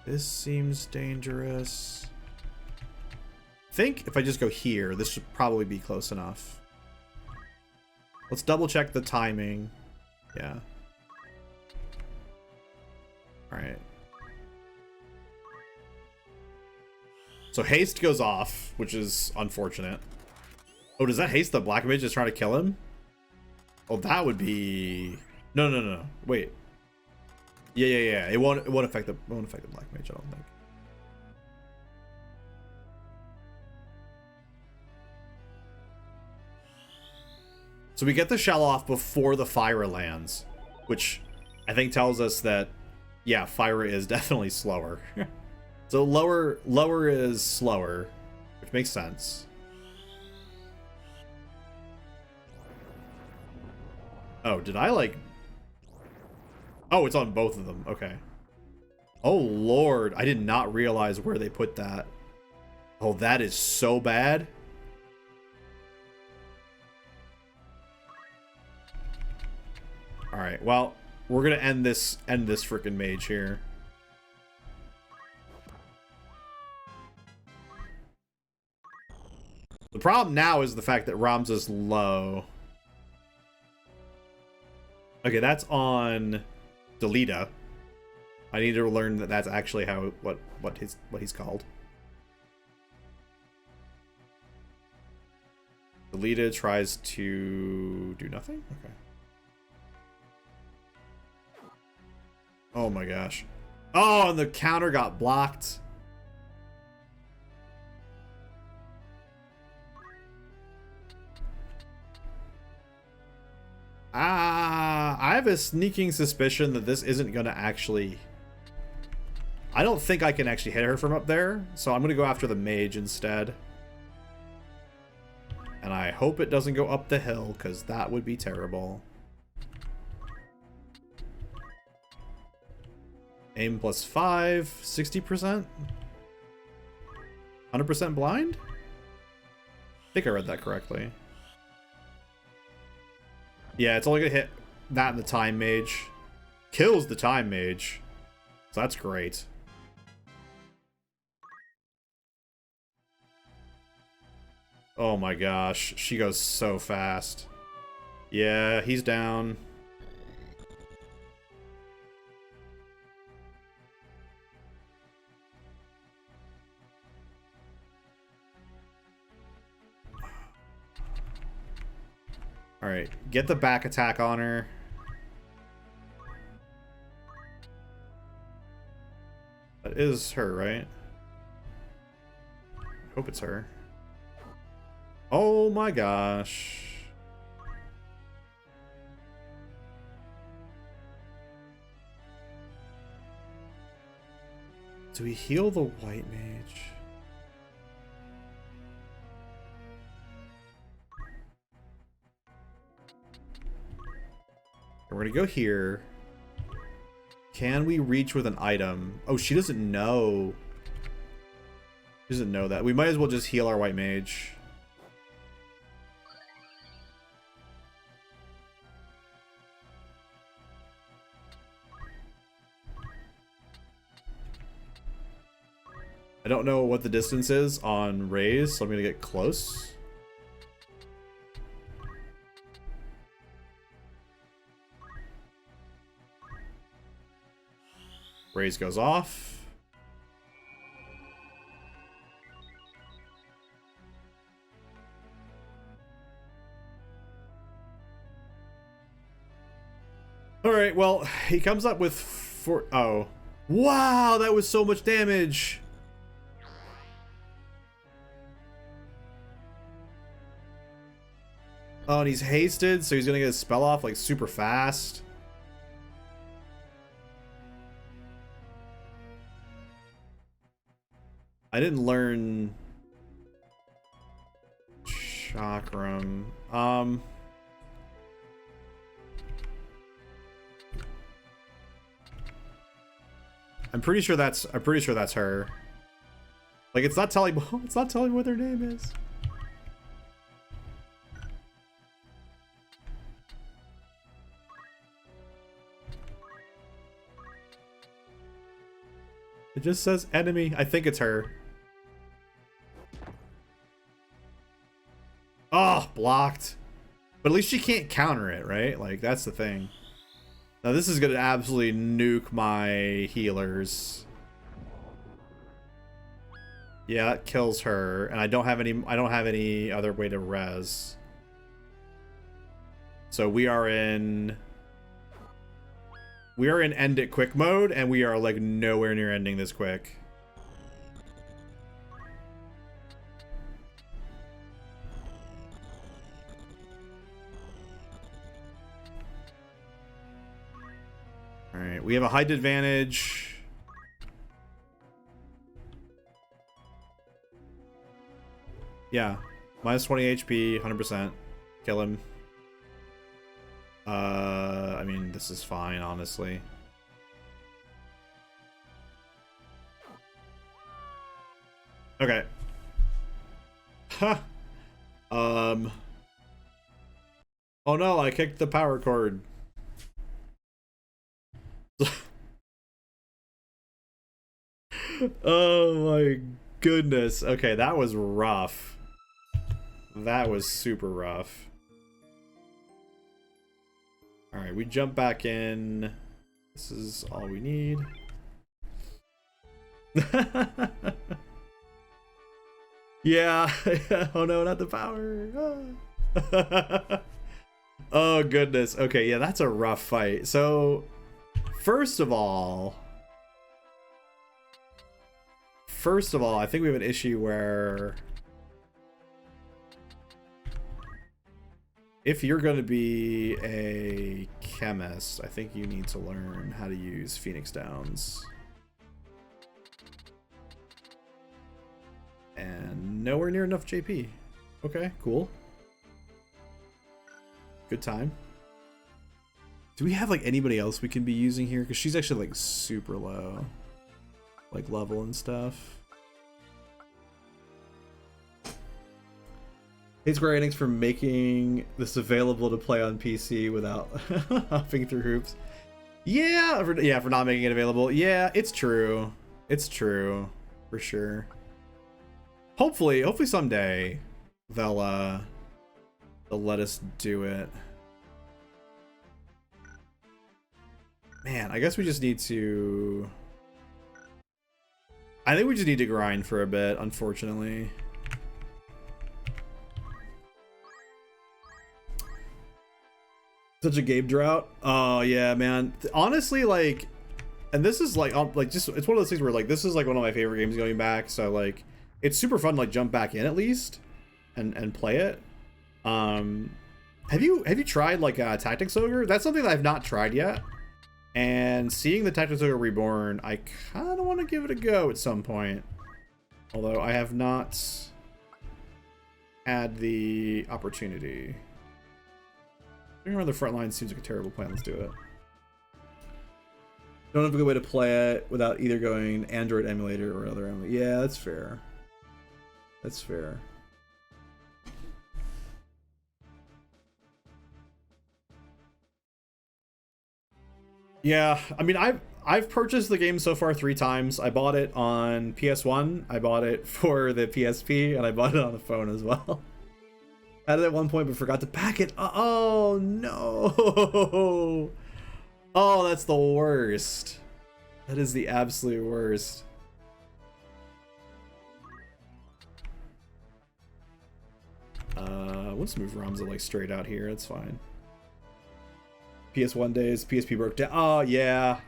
This seems dangerous. I think if I just go here, this should probably be close enough. Let's double check the timing. Yeah. Alright. So haste goes off, which is unfortunate. Oh, does that haste the black mage just trying to kill him? Oh, that would be... No. Wait. Yeah. It won't affect the black mage, I don't think. So we get the shell off before the Fyra lands, which I think tells us that Yeah, Fyra is definitely slower. So lower is slower, which makes sense. Oh, did I like... Oh, it's on both of them. Okay. Oh, Lord. I did not realize where they put that. Oh, that is so bad. Alright, well, we're gonna end this freaking mage here. The problem now is the fact that Ramza's low. Okay, that's on Delita. I need to learn that that's actually how what he's called. Delita tries to do nothing? Okay. Oh my gosh. Oh, and the counter got blocked. I have a sneaking suspicion that this isn't going to actually... I don't think I can actually hit her from up there, so I'm going to go after the mage instead. And I hope it doesn't go up the hill, because that would be terrible. Aim plus 5, 60%? 100% blind? I think I read that correctly. Yeah, it's only gonna hit that and the time mage. Kills the time mage. So that's great. Oh my gosh, she goes so fast. Yeah, he's down. Alright, get the back attack on her. That is her, right? I hope it's her. Oh my gosh. Do we heal the white mage? We're gonna go here. Can we reach with an item? Oh, she doesn't know. She doesn't know that. We might as well just heal our white mage. I don't know what the distance is on Raze, so I'm gonna get close. Raze goes off. Alright, well, he comes up with four... Oh. Wow, that was so much damage! Oh, and he's hasted, so he's gonna get his spell off, like, super fast. I didn't learn Chakram. I'm pretty sure that's her. Like, it's not telling what their name is. It just says enemy. I think it's her. Oh, blocked. But at least she can't counter it, right? Like, that's the thing. Now, this is gonna absolutely nuke my healers. Yeah, that kills her, and I don't have any other way to res. So we are in end it quick mode, and we are like nowhere near ending this quick. Alright, we have a height advantage. Yeah, minus 20 HP, 100%. Kill him. I mean, this is fine, honestly. Okay. Ha. Oh no, I kicked the power cord. Oh my goodness. Okay, that was rough. That was super rough. Alright, we jump back in. This is all we need. Yeah. Oh no, not the power. Oh goodness. Okay, yeah, that's a rough fight. So, first of all, I think we have an issue where if you're going to be a chemist, I think you need to learn how to use Phoenix Downs. And nowhere near enough JP. Okay, cool. Good time. Do we have like anybody else we can be using here? Because she's actually like super low. Like level and stuff. Hey Square Enix for making this available to play on PC without hopping through hoops. Yeah, for not making it available. Yeah, it's true. It's true. For sure. Hopefully someday they'll let us do it. Man, I guess we just need to... I think we just need to grind for a bit, unfortunately. Such a game drought. Oh yeah, man. Honestly, like, and this is like just it's one of those things where like this is like one of my favorite games going back. So like, it's super fun to like jump back in at least, and play it. Have you tried like Tactics Ogre? That's something that I've not tried yet. And seeing the Tactics Ogre Reborn, I kind of want to give it a go at some point. Although I have not had the opportunity. Bring around the front line seems like a terrible plan. Let's do it. Don't have a good way to play it without either going Android emulator or other emulator. Yeah, that's fair. That's fair. Yeah, I mean, I've purchased the game so far 3 times. I bought it on PS1, I bought it for the PSP, and I bought it on the phone as well. Had it at one point, but forgot to pack it. Oh no! Oh, that's the worst. That is the absolute worst. We'll just move Ramza like straight out here. It's fine. PS1 days, PSP broke down. Oh yeah,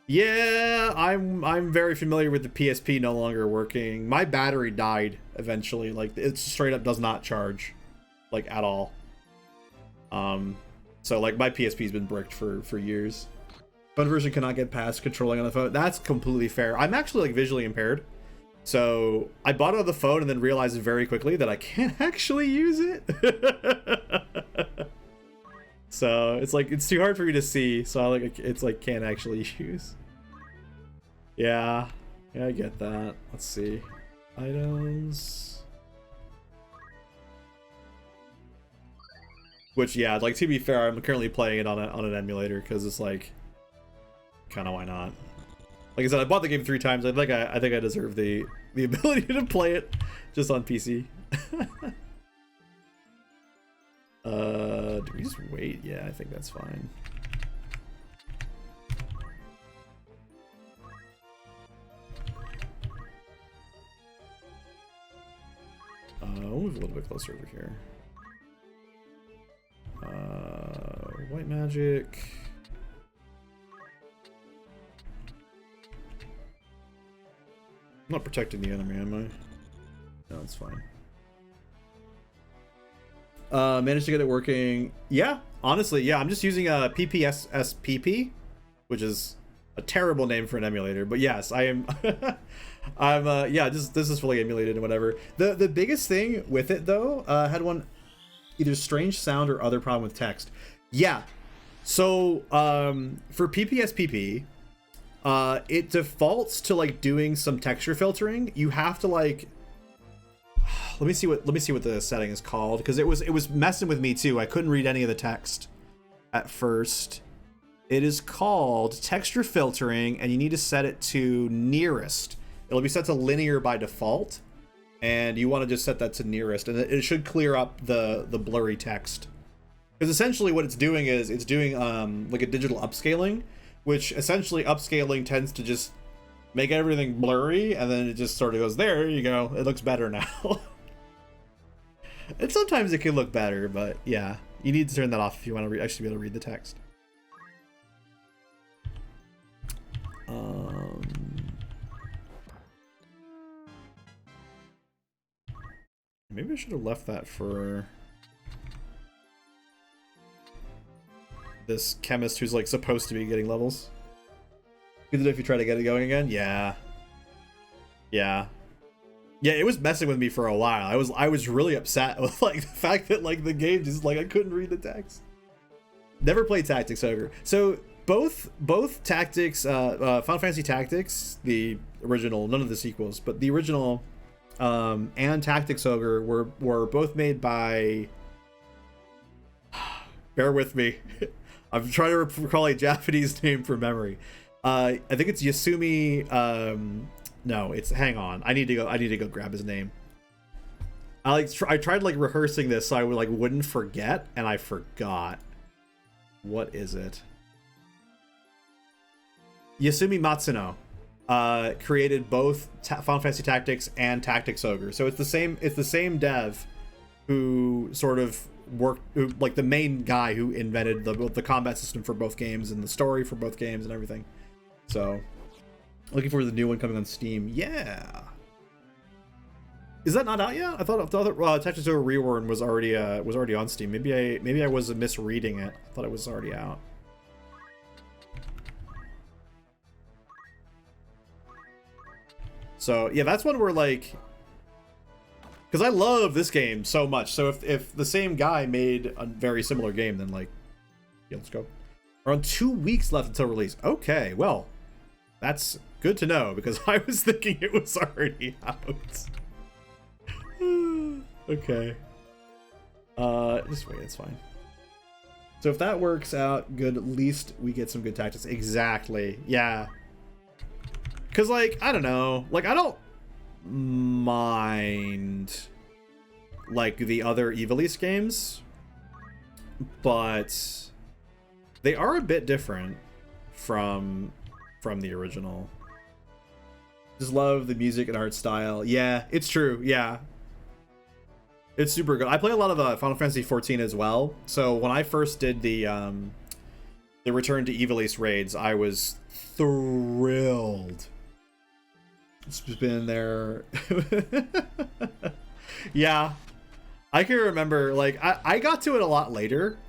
yeah. I'm very familiar with the PSP no longer working. My battery died eventually. Like it straight up does not charge, like at all. So like my PSP's been bricked for years. Phone version cannot get past controlling on the phone. That's completely fair. I'm actually like visually impaired, so I bought it on the phone and then realized very quickly that I can't actually use it. So it's like it's too hard for me to see, so I like it's like can't actually use. Yeah, I get that. Let's see, items. Which yeah, like to be fair, I'm currently playing it on an emulator because it's like, kind of why not? Like I said, I bought the game 3 times. I think I deserve the ability to play it just on PC. Do we just wait? Yeah, I think that's fine. We'll move a little bit closer over here. White magic. I'm not protecting the enemy, am I? No, it's fine. Managed to get it working. Yeah, honestly, yeah. I'm just using a PPSSPP, which is a terrible name for an emulator. But yes, I am. Yeah, this is fully emulated and whatever. The biggest thing with it though, had one either strange sound or other problem with text. Yeah, so for PPSPP, it defaults to like doing some texture filtering. You have to like, let me see what the setting is called, because it was messing with me too. I couldn't read any of the text at first. It is called texture filtering, and you need to set it to nearest. It'll be set to linear by default, and you want to just set that to nearest, and it should clear up the blurry text. Because essentially what it's doing is it's doing like a digital upscaling, which essentially upscaling tends to just make everything blurry, and then it just sort of goes, there you go, it looks better now. And sometimes it can look better, but yeah, you need to turn that off if you want to actually be able to read the text. Maybe I should have left that for this chemist who's like supposed to be getting levels. Even if you try to get it going again, yeah, it was messing with me for a while. I was really upset with like the fact that like the game just like I couldn't read the text. Never played Tactics Ogre. So both Tactics, Final Fantasy Tactics, the original, none of the sequels, but the original, and Tactics Ogre were both made by. Bear with me. I'm trying to recall a Japanese name from memory. I think it's Yasumi. No, it's, hang on. I need to go grab his name. I tried like rehearsing this so I wouldn't forget, and I forgot. What is it? Yasumi Matsuno created both Final Fantasy Tactics and Tactics Ogre. So it's the same dev who sort of like the main guy who invented the combat system for both games and the story for both games and everything. So looking forward to the new one coming on Steam. Yeah, is that not out yet? I thought Tactics Ogre Reborn was already on Steam. Maybe I was misreading it. I thought it was already out. So yeah, that's one where like, because I love this game so much. So if the same guy made a very similar game, then like, yeah, let's go. We're on 2 weeks left until release. Okay, well, that's good to know, because I was thinking it was already out. Okay. Just wait, it's fine. So if that works out good, at least we get some good tactics. Exactly. Yeah. Because like, I don't know, like I don't mind like the other Ivalice games, but they are a bit different from the original. Just love the music and art style. Yeah, it's true. Yeah, it's super good. I play a lot of Final Fantasy 14 as well, so when I first did the Return to Ivalice raids, I was thrilled. It's been there. Yeah, I can remember like I got to it a lot later,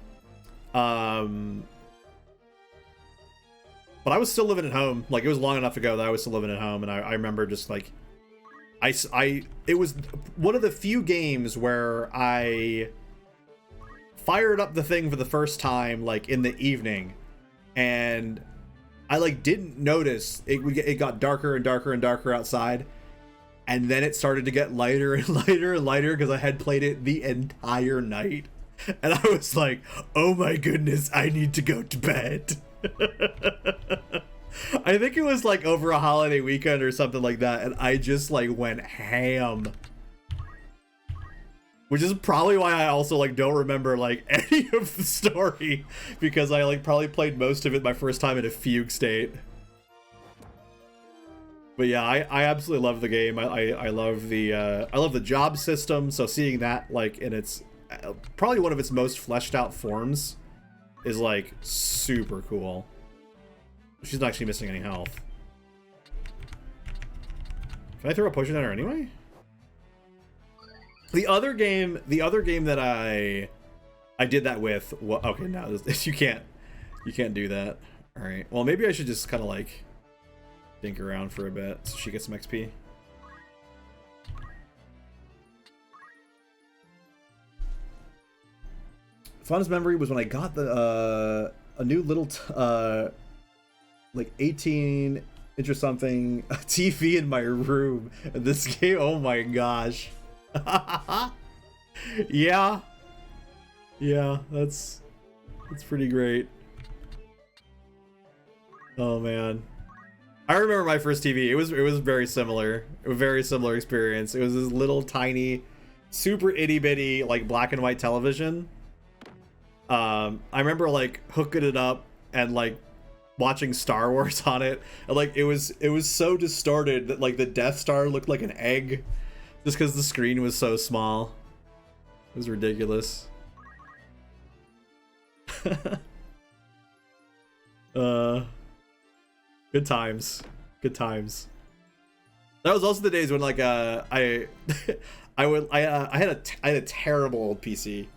but I was still living at home. Like it was long enough ago that I was still living at home, and I remember just like it was one of the few games where I fired up the thing for the first time like in the evening, and I like didn't notice it got darker and darker and darker outside, and then it started to get lighter and lighter and lighter because I had played it the entire night, and I was like, oh my goodness, I need to go to bed. I think it was like over a holiday weekend or something like that, and I just like went ham. Which is probably why I also like don't remember like any of the story, because I like probably played most of it my first time in a fugue state. But yeah, I absolutely love the game. I love the job system. So seeing that like in its probably one of its most fleshed out forms is like super cool. She's not actually missing any health. Can I throw a potion at her anyway? The other game that I did that with, well, okay, no, you can't do that. All right. Well, maybe I should just kind of like dink around for a bit so she gets some XP. Fondest memory was when I got the a new little like 18-inch or something TV in my room. And this game, oh my gosh. Yeah, that's pretty great. Oh man, I remember my first TV. It was very similar. A very similar experience. It was this little tiny, super itty bitty like black and white television. I remember like hooking it up and like watching Star Wars on it, and like it was so distorted that like the Death Star looked like an egg, just because the screen was so small. It was ridiculous. Good times. Good times. That was also the days when like I had a terrible old PC.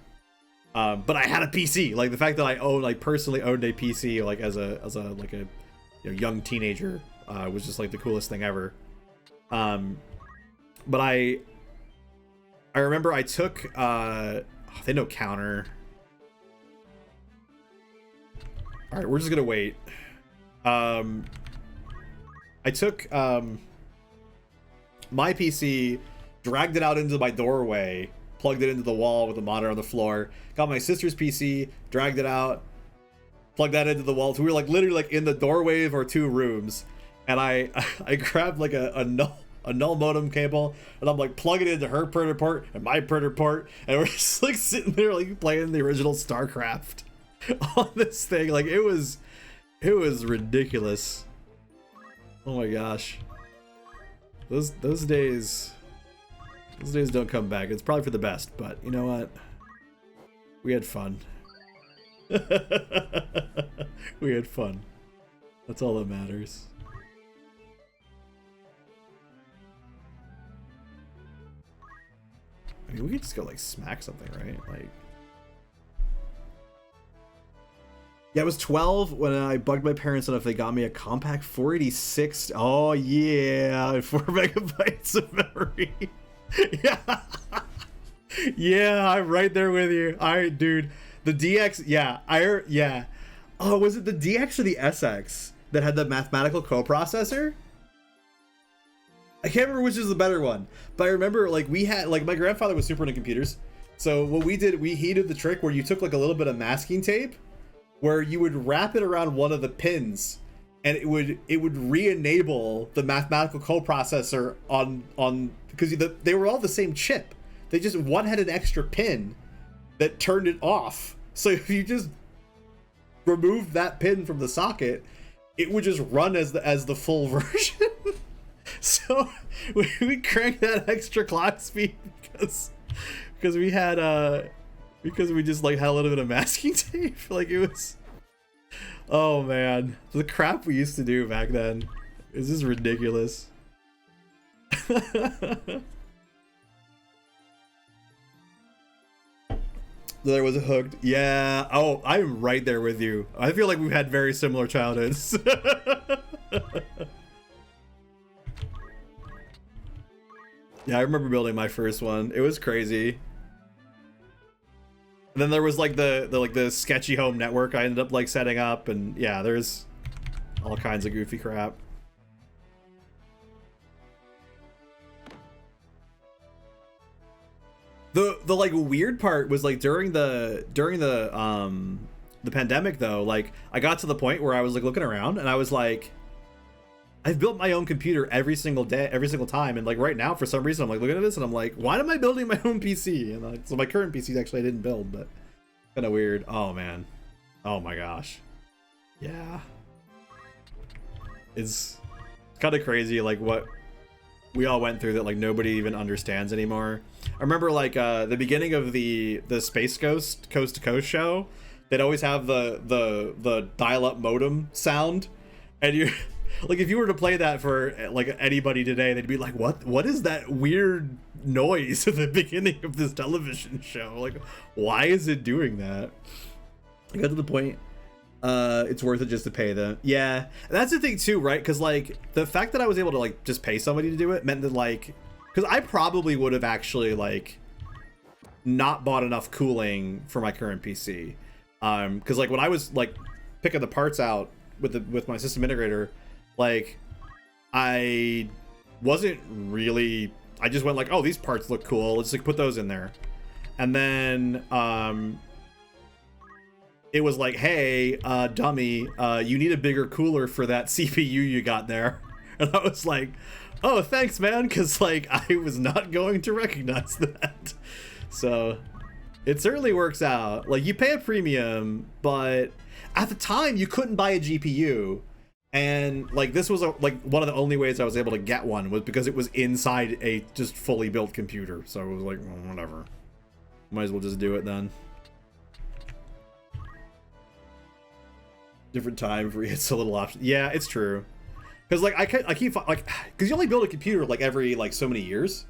But I had a PC. Like the fact that I personally owned a PC like as a like a young teenager was just like the coolest thing ever. But I remember I took they know counter. All right, we're just gonna wait. I took my PC, dragged it out into my doorway, plugged it into the wall with the monitor on the floor, got my sister's PC, dragged it out, plugged that into the wall. So we were like literally like in the doorway of our two rooms, and I grabbed like a null modem cable, and I'm like plugging it into her printer port and my printer port, and we're just like sitting there like playing the original StarCraft on this thing. Like it was ridiculous. Oh my gosh, those days don't come back. It's probably for the best, but you know what? We had fun. We had fun. That's all that matters. I mean, we could just go like smack something, right? Like, yeah, I was 12 when I bugged my parents on if they got me a compact 486. Oh yeah, 4 megabytes of memory. Yeah. Yeah, I'm right there with you. Dude, the DX, yeah. Oh, was it the DX or the SX that had the mathematical coprocessor? I can't remember which is the better one, but I remember like we had like my grandfather was super into computers. So what we did, he did the trick where you took like a little bit of masking tape, where you would wrap it around one of the pins, and it would re-enable the mathematical coprocessor on because they were all the same chip. They just one had an extra pin that turned it off. So if you just removed that pin from the socket, it would just run as the full version. So we cranked that extra clock speed because we had because we just like had a little bit of masking tape. Like it was, oh man, the crap we used to do back then is just ridiculous. There was a hooked. Yeah. Oh, I'm right there with you. I feel like we've had very similar childhoods. Yeah, I remember building my first one. It was crazy. And then there was like the sketchy home network I ended up like setting up, and yeah, there's all kinds of goofy crap. The like weird part was like during the pandemic though, like I got to the point where I was like looking around and I was like, I've built my own computer every single day, every single time, and like right now for some reason I'm like looking at this and I'm like, why am I building my own PC? And like, so my current PC actually I didn't build, but kind of weird. Oh man, oh my gosh, yeah, it's kind of crazy like what we all went through that like nobody even understands anymore. I remember like the beginning of the Space Ghost Coast to Coast show, they'd always have the dial-up modem sound, and you like if you were to play that for like anybody today, they'd be like, what is that weird noise at the beginning of this television show? Like, why is it doing that? I got to the point it's worth it just to pay them. Yeah, that's the thing too, right? Because like the fact that I was able to like just pay somebody to do it meant that like, because I probably would have actually like not bought enough cooling for my current PC. Because like when I was like picking the parts out with my system integrator, like I wasn't really. I just went like, oh, these parts look cool. Let's like put those in there, and then it was like, hey, dummy, you need a bigger cooler for that CPU you got there. And I was like, oh, thanks, man, because like I was not going to recognize that. So it certainly works out. Like you pay a premium, but at the time you couldn't buy a GPU. And like this was like one of the only ways I was able to get one was because it was inside a just fully built computer. So it was like, well, whatever. Might as well just do it then. Different time for it's a little option. Yeah, it's true. Because like I keep like because you only build a computer like every like so many years,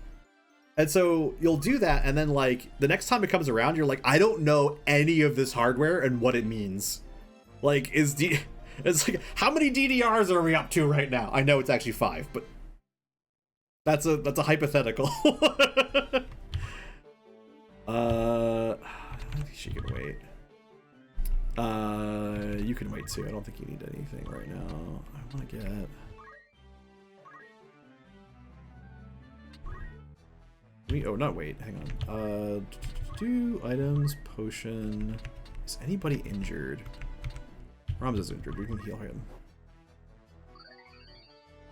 and so you'll do that, and then like the next time it comes around, you're like, I don't know any of this hardware and what it means. Like it's like how many DDRs are we up to right now? I know it's actually 5, but that's a hypothetical. I think she can wait. You can wait too. I don't think you need anything right now. I want to get. Oh, not wait. Hang on. Do items, potion. Is anybody injured? Rams is injured. We can heal him.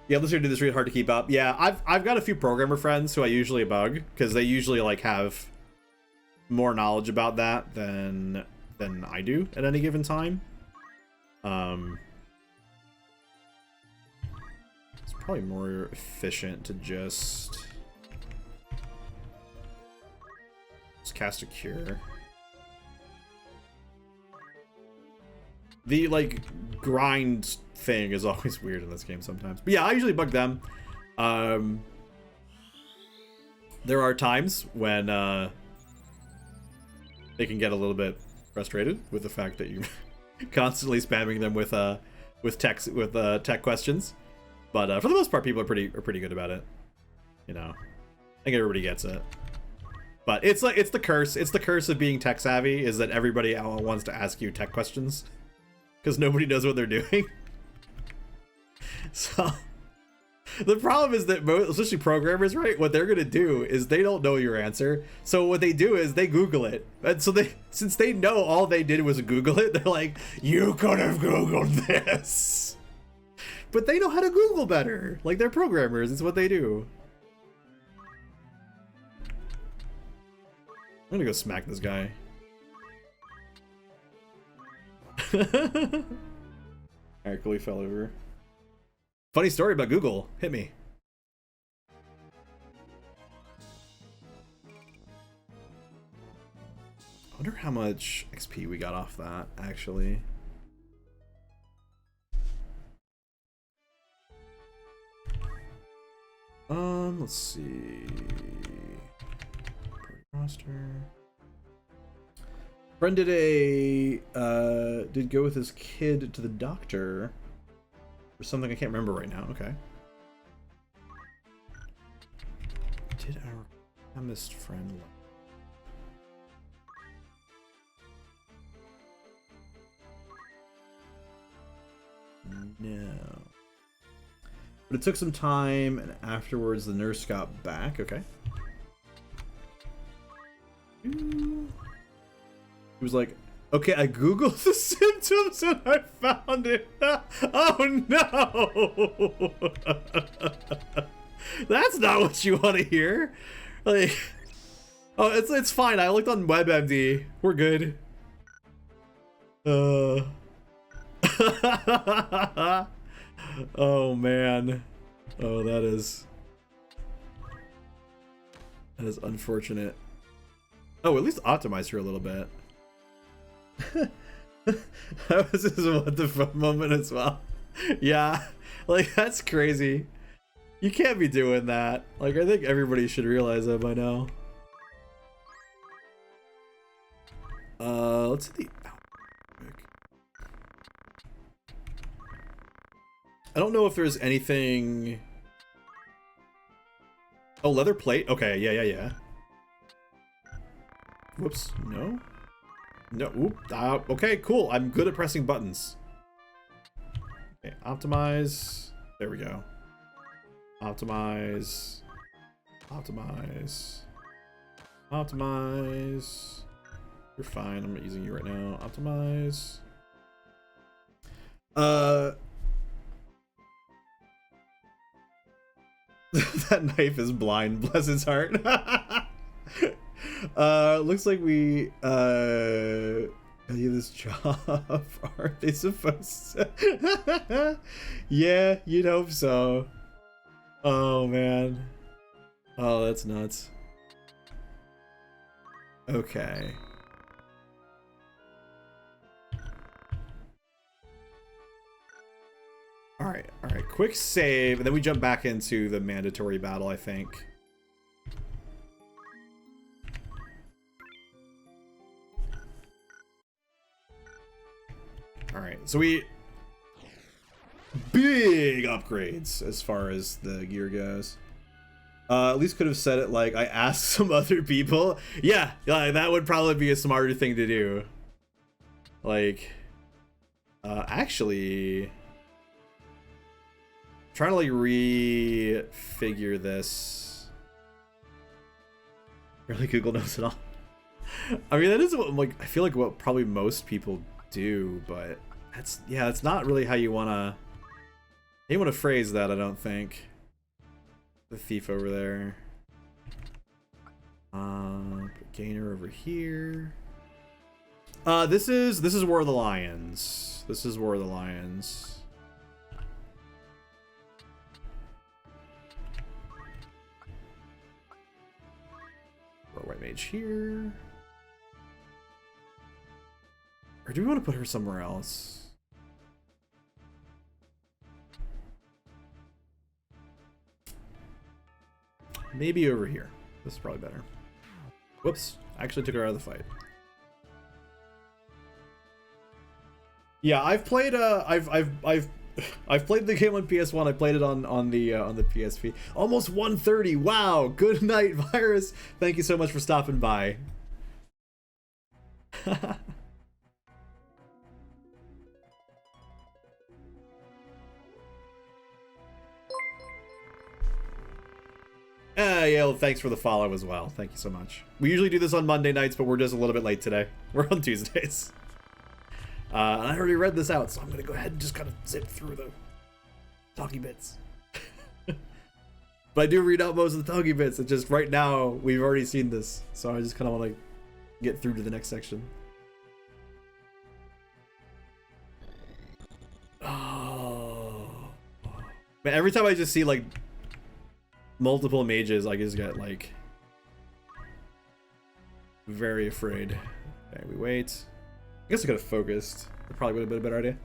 Yeah, Blizzard did this really hard to keep up. Yeah, I've got a few programmer friends who I usually bug because they usually like have more knowledge about that than I do at any given time. It's probably more efficient to just cast a cure. The like grind thing is always weird in this game sometimes. But yeah, I usually bug them. There are times when they can get a little bit frustrated with the fact that you're constantly spamming them with tech questions, but for the most part, people are pretty good about it. You know, I think everybody gets it. But it's like it's the curse. It's the curse of being tech savvy is that everybody wants to ask you tech questions because nobody knows what they're doing. So the problem is that most, especially programmers, right? What they're gonna do is they don't know your answer. So what they do is they Google it, and so since they know all they did was Google it, they're like, "You could have Googled this," but they know how to Google better. Like they're programmers. It's what they do. I'm gonna go smack this guy. Alright, cool, he fell over. Funny story about Google. Hit me. I wonder how much XP we got off that, actually. Let's see. Roster. Friend did go with his kid to the doctor for something I can't remember right now. Okay. Did our chemist friend? No. But it took some time, and afterwards the nurse got back. Okay. He was like, okay, I googled the symptoms and I found it. Oh no. That's not what you want to hear. Like, oh, it's fine. I looked on WebMD. We're good. Oh man. Oh, that is unfortunate. Oh, at least optimize her a little bit. That was just what the fuck moment as well. Yeah, like that's crazy. You can't be doing that. Like I think everybody should realize that by now. Let's hit the I don't know if there's anything... Oh, leather plate? Okay, yeah. Whoops, no? No, oop, okay, cool. I'm good at pressing buttons. Okay, optimize. There we go. Optimize. Optimize. Optimize. You're fine, I'm not using you right now. Optimize. That knife is blind, bless its heart. Looks like we you this job. Aren't they supposed to? Yeah, you'd hope so. Oh man. Oh, that's nuts. Okay. Alright, quick save, and then we jump back into the mandatory battle, I think. Alright, so we... Big upgrades as far as the gear goes. At least could have said it like, I asked some other people. Yeah, that would probably be a smarter thing to do. Like... actually... Trying to like refigure this. Really, Google knows it all. I mean, that is what like I feel like what probably most people do, but that's not really how you wanna phrase that. I don't think. The thief over there. Gainer over here. This is War of the Lions. This is War of the Lions. White mage here. Or do we want to put her somewhere else? Maybe over here. This is probably better. Whoops, I actually took her out of the fight. Yeah, I've played I've played the game on PS1. I played it on the PSP. Almost 1:30. Wow. Good night, Virus. Thank you so much for stopping by. Yeah, well, thanks for the follow as well. Thank you so much. We usually do this on Monday nights, but we're just a little bit late today. We're on Tuesdays. And I already read this out, so I'm gonna go ahead and just kind of zip through the talky bits. But I do read out most of the talky bits. It's just right now we've already seen this, so I just kind of want to get through to the next section. Oh man! Every time I just see like multiple mages, I just get like very afraid. Okay, we wait. I guess I could have focused. It probably would have been a better idea.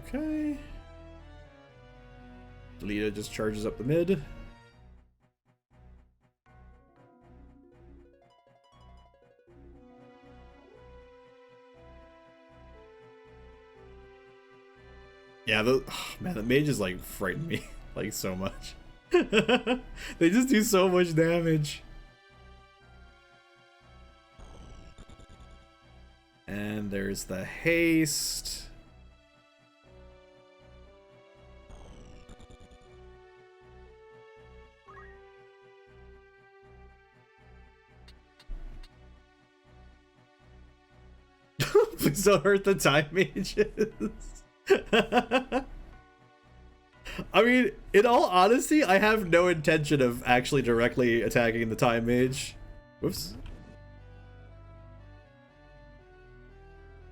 Okay. Delita just charges up the mid. Yeah, man, the mages like frighten me like so much. They just do so much damage. And there's the haste. Please don't hurt the time mages. I mean, in all honesty, I have no intention of actually directly attacking the time mage. Whoops.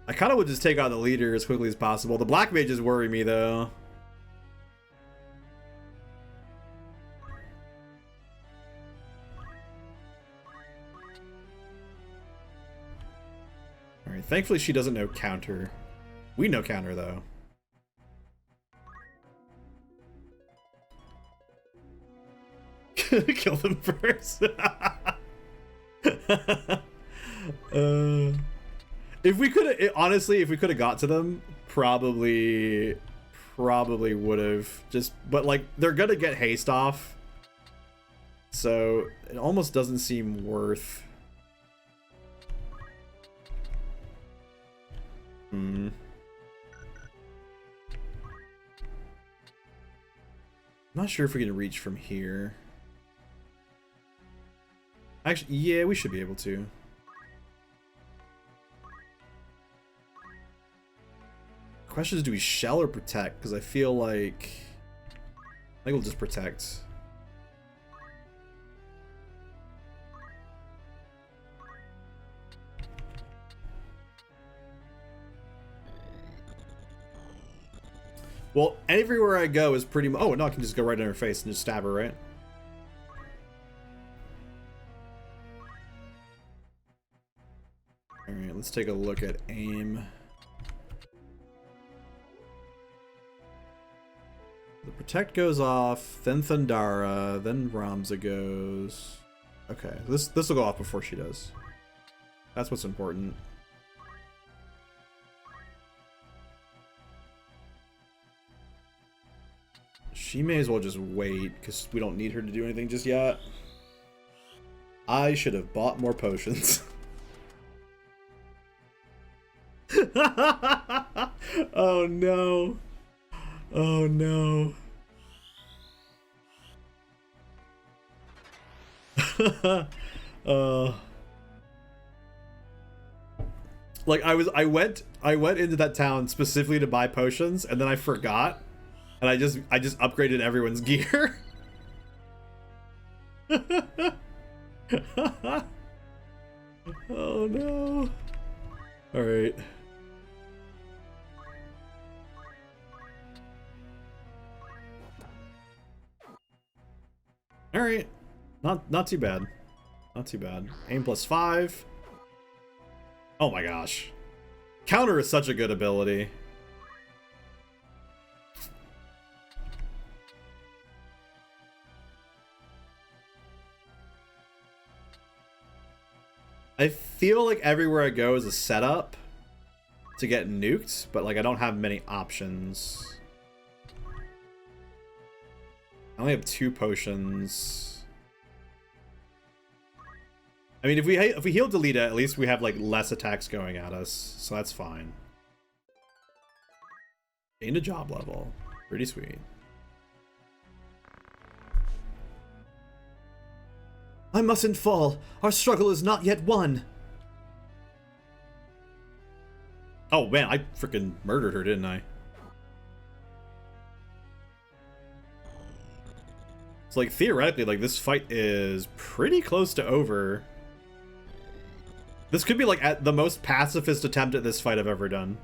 I kind of would just take out the leader as quickly as possible. The black mages worry me, though. Alright, thankfully she doesn't know counter. We know counter, though. Kill them first. If we could have, honestly, if we could have got to them, probably would have just, but like they're gonna get haste off, so it almost doesn't seem worth. I'm not sure if we can reach from here. Actually, yeah, we should be able to. Question is, do we shell or protect? Because I feel like I think we'll just protect. Well, everywhere I go is pretty much. Oh no, I can just go right in her face and just stab her, right? All right, let's take a look at aim. The protect goes off, then Thundara, then Ramza goes. Okay, this will go off before she does. That's what's important. She may as well just wait, because we don't need her to do anything just yet. I should have bought more potions. Oh no. Oh no. Like I went into that town specifically to buy potions, and then I forgot, and I just upgraded everyone's gear. Oh no. All right. All right. Not too bad. Not too bad. Aim +5. Oh my gosh. Counter is such a good ability. I feel like everywhere I go is a setup to get nuked, but like I don't have many options. I only have 2 potions. I mean, if we heal Delita, at least we have like less attacks going at us, so that's fine. Gained a job level, pretty sweet. I mustn't fall. Our struggle is not yet won. Oh man, I freaking murdered her, didn't I? It's like theoretically, like this fight is pretty close to over. This could be like at the most pacifist attempt at this fight I've ever done.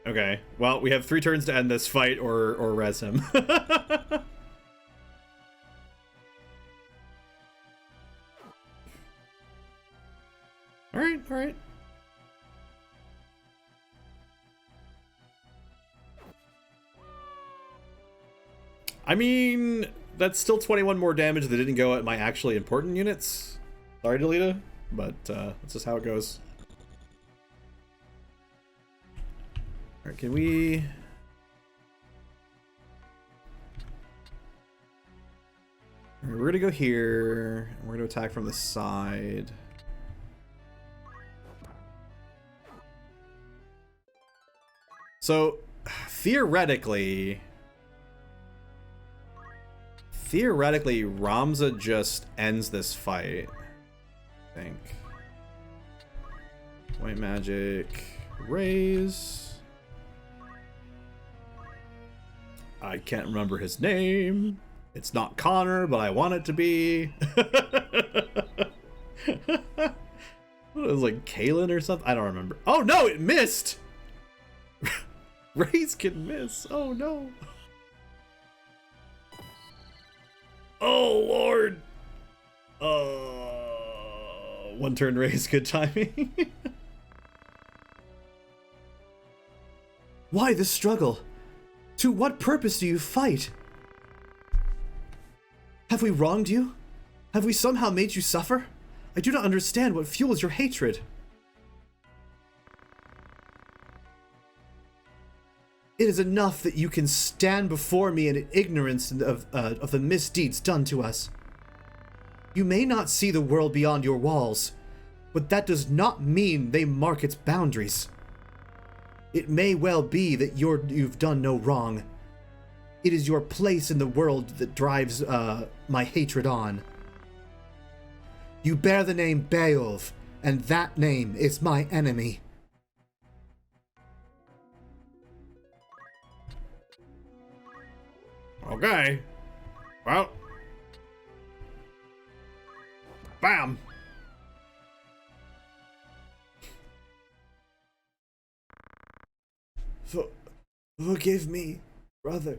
Okay, well, we have 3 turns to end this fight or res him. Alright, alright. I mean, that's still 21 more damage that didn't go at my actually important units. Sorry, Delita, but that's just how it goes. Alright, can we... Alright, we're gonna go here, and we're gonna attack from the side. So, theoretically, Ramza just ends this fight, I think. White magic, raise. I can't remember his name. It's not Connor, but I want it to be. It was like Kalen or something. I don't remember. Oh no, it missed. Raise can miss. Oh no. Oh lord. One turn raise, good timing. Why this struggle? To what purpose do you fight? Have we wronged you? Have we somehow made you suffer? I do not understand what fuels your hatred. It is enough that you can stand before me in ignorance of the misdeeds done to us. You may not see the world beyond your walls, but that does not mean they mark its boundaries. It may well be that you've done no wrong. It is your place in the world that drives my hatred on. You bear the name Beowulf, and that name is my enemy. Okay. Well. Bam. Forgive me, brother.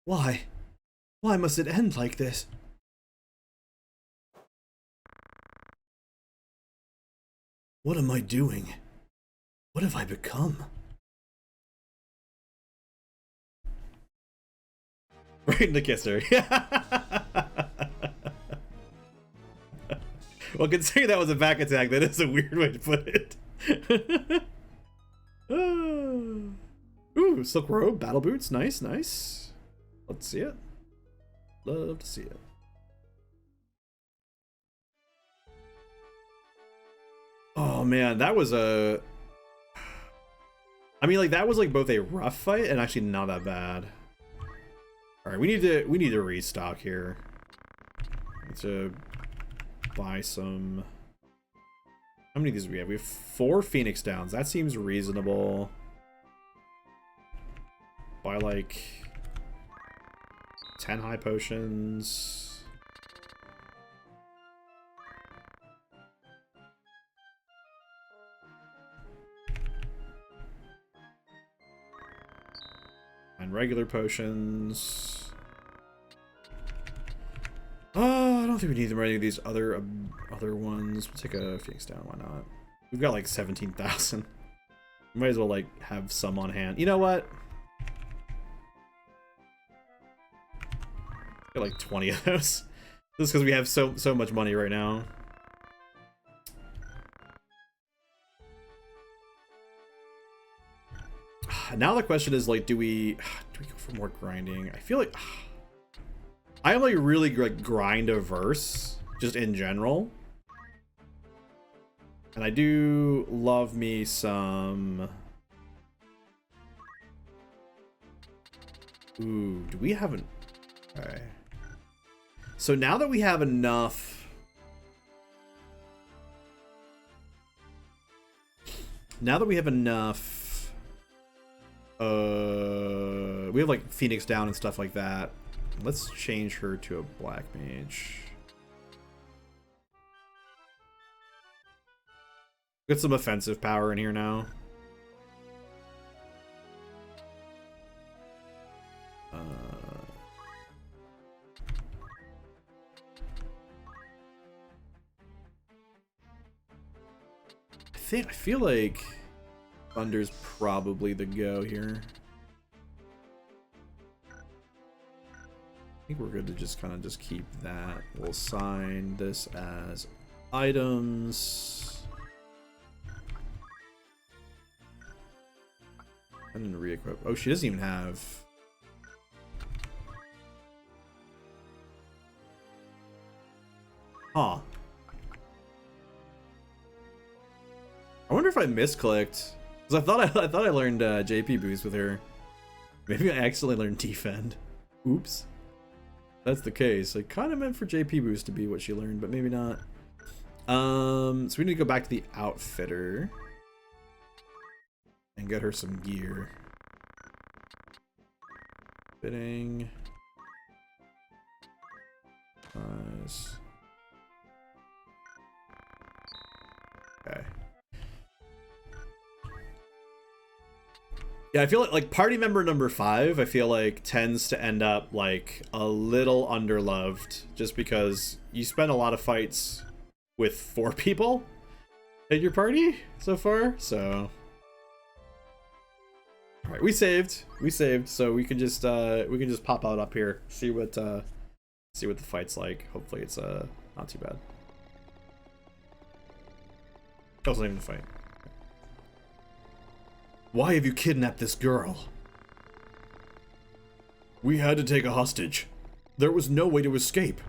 Why? Why must it end like this? What am I doing? What have I become? Right in the kisser. Well, considering that was a back attack, that is a weird way to put it. Ooh, Silk Robe, Battle Boots, nice, nice. Let's see it. Love to see it. Oh man, that was a... I mean, like, that was like both a rough fight and actually not that bad. All right, we need to restock here. Need to buy some. How many of these do we have? We have 4 Phoenix Downs. That seems reasonable. Buy like 10 high potions. And regular potions. I don't think we need them or any of these other ones. We'll take a Phoenix down. Why not? We've got like 17,000. Might as well like have some on hand. You know what? Got like 20 of those. Just because we have so much money right now. Now the question is like, do we go for more grinding? I feel like I am like really like grind averse just in general, and I do love me some. Ooh, do we have an? Okay. So now that we have enough. Now that we have enough. We have like Phoenix down and stuff like that. Let's change her to a black mage. Get some offensive power in here now. I feel like Thunder's probably the go here. I think we're good to just kind of just keep that. We'll assign this as items. And then re-equip. Oh, she doesn't even have... Huh. I wonder if I misclicked. Because I thought I learned JP boost with her. Maybe I accidentally learned defend. Oops. That's the case. I kind of meant for JP boost to be what she learned, but maybe not. So we need to go back to the outfitter and get her some gear. Fitting. Nice. Okay. Yeah, I feel like party member number 5, I feel like tends to end up like a little underloved just because you spend a lot of fights with 4 people in your party so far, so... Alright, we saved, so we can just pop out up here, see what the fight's like. Hopefully it's not too bad. That wasn't even a fight. Why have you kidnapped this girl? We had to take a hostage. There was no way to escape.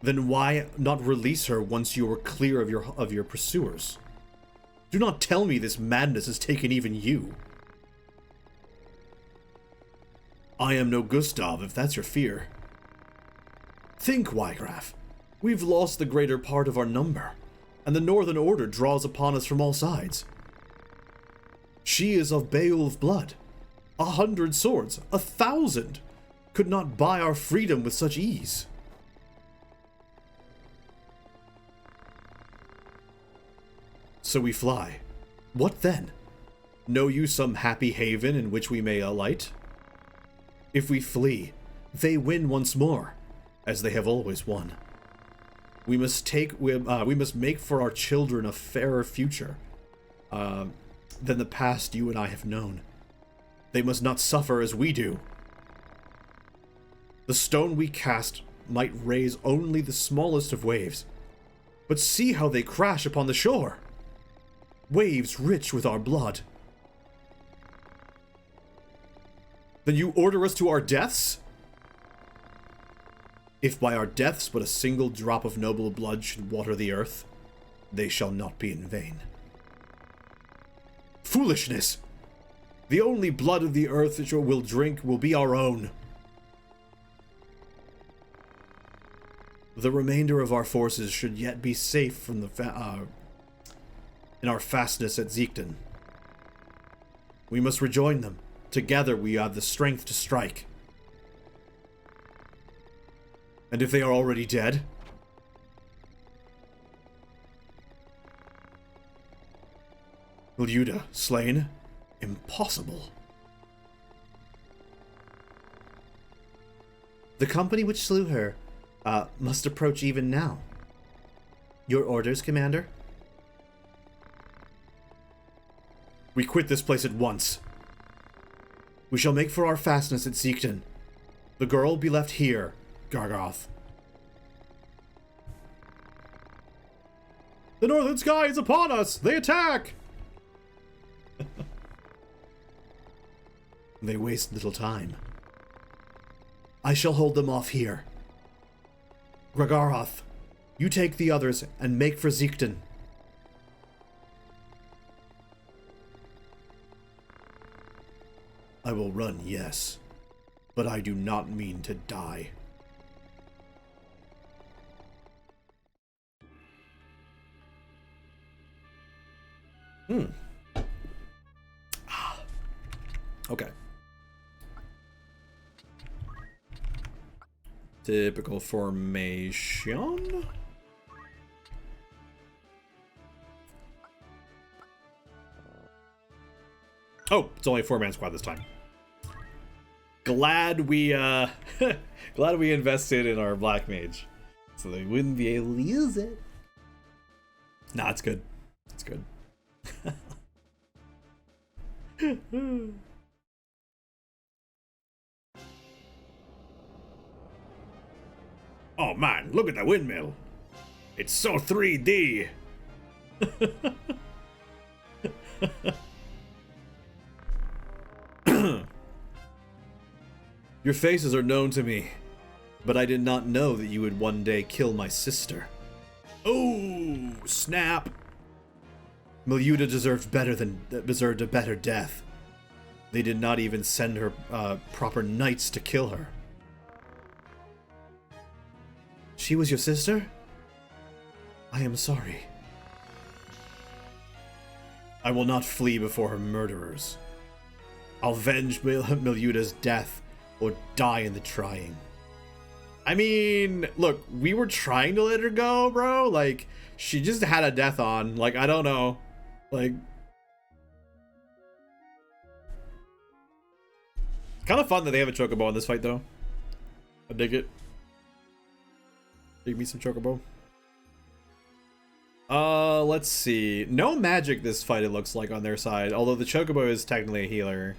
Then why not release her once you were clear of your pursuers? Do not tell me this madness has taken even you. I am no Gustav, if that's your fear. Think, Wygraf. We've lost the greater part of our number, and the Northern Order draws upon us from all sides. She is of Beowulf blood. 100 swords, 1,000, could not buy our freedom with such ease. So we fly. What then? Know you some happy haven in which we may alight? If we flee, they win once more, as they have always won. We must make for our children a fairer future than the past you and I have known. They must not suffer as we do. The stone we cast might raise only the smallest of waves, but see how they crash upon the shore. Waves rich with our blood. Then you order us to our deaths? If by our deaths but a single drop of noble blood should water the earth, they shall not be in vain. Foolishness! The only blood of the earth that you will drink will be our own. The remainder of our forces should yet be safe from the in our fastness at Zeekton. We must rejoin them. Together we have the strength to strike. And if they are already dead? Milyuda slain? Impossible. The company which slew her must approach even now. Your orders, Commander? We quit this place at once. We shall make for our fastness at Zeekton. The girl will be left here, Gargaroth. The northern sky is upon us! They attack! They waste little time. I shall hold them off here. Gargaroth, you take the others and make for Zeekton. I will run, yes, but I do not mean to die. Okay. Typical formation. Oh, it's only a 4-man squad this time. Glad we glad we invested in our black mage, so they wouldn't be able to use it. Nah, it's good. It's good. Oh man, look at the windmill. It's so 3D. Your faces are known to me, but I did not know that you would one day kill my sister. Oh, snap. Milyuda deserved a better death. They did not even send her proper knights to kill her. She was your sister? I am sorry. I will not flee before her murderers. I'll avenge Milyuda's death or die in the trying. I mean, look, we were trying to let her go, bro. Like, she just had a death on. Like, I don't know. Like, kind of fun that they have a chocobo in this fight, though. I dig it. Dig me some chocobo. Let's see. No magic this fight, it looks like, on their side. Although the Chocobo is technically a healer.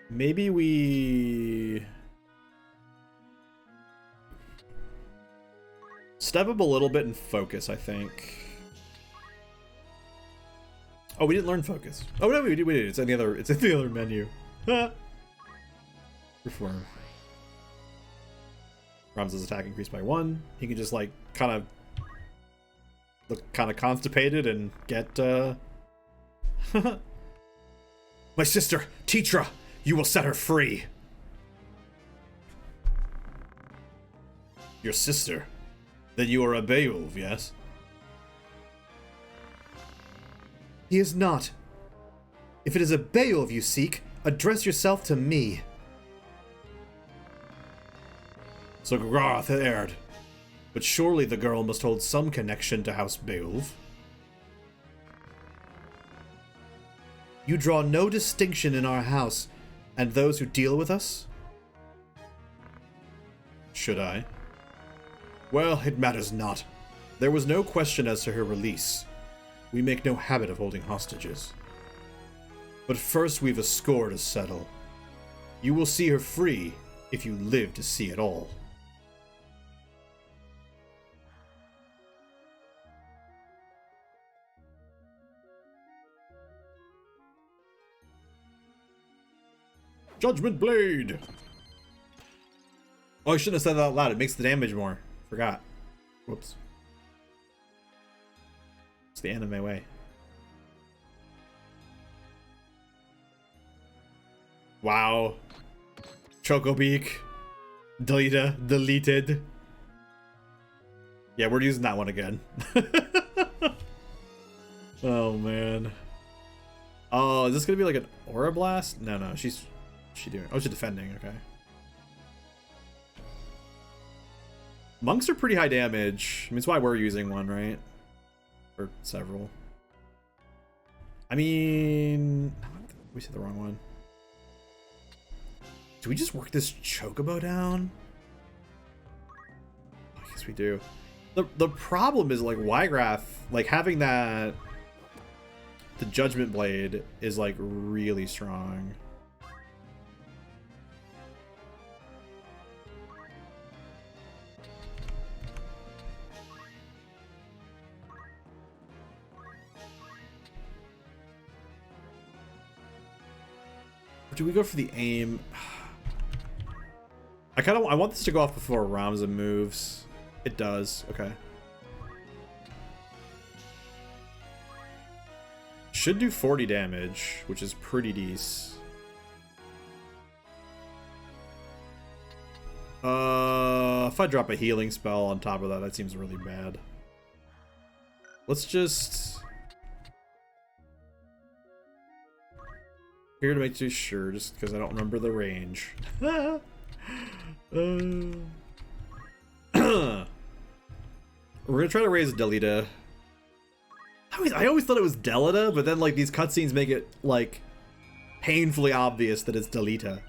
Maybe we... step up a little bit and focus, I think. Oh, we didn't learn focus. Oh, no, we did. It's in the other menu. Reform. Ramza's attack increased by 1. He can just, like, kind of look kind of constipated and get, My sister, Tetra! You will set her free! Your sister? Then you are a Beowulf, yes? He is not. If it is a Beowulf you seek, address yourself to me. So Garth erred. But surely the girl must hold some connection to House Beowulf. You draw no distinction in our house and those who deal with us? Should I? Well, it matters not. There was no question as to her release. We make no habit of holding hostages. But first we've a score to settle. You will see her free if you live to see it all. Judgment Blade! Oh, I shouldn't have said that out loud. It makes the damage more. Forgot. Whoops. It's the anime way. Wow. Chocobeak. Deleted. Yeah, we're using that one again. Oh, man. Oh, is this gonna be like an Aura Blast? No, she's doing? Oh, she's defending, okay. Monks are pretty high damage. I mean, it's why we're using one, right? Or several. I mean... we said the wrong one. Do we just work this Chocobo down? I guess we do. The problem is, like, Ygrath, like, having that... the Judgment Blade is, like, really strong. Do we go for the aim? I want this to go off before Ramza moves. It does. Okay. Should do 40 damage, which is pretty decent. If I drop a healing spell on top of that, that seems really bad. Let's just... here to make sure, just because I don't remember the range. We're gonna try to raise Delita. I always thought it was Delita, but then like these cutscenes make it like painfully obvious that it's Delita.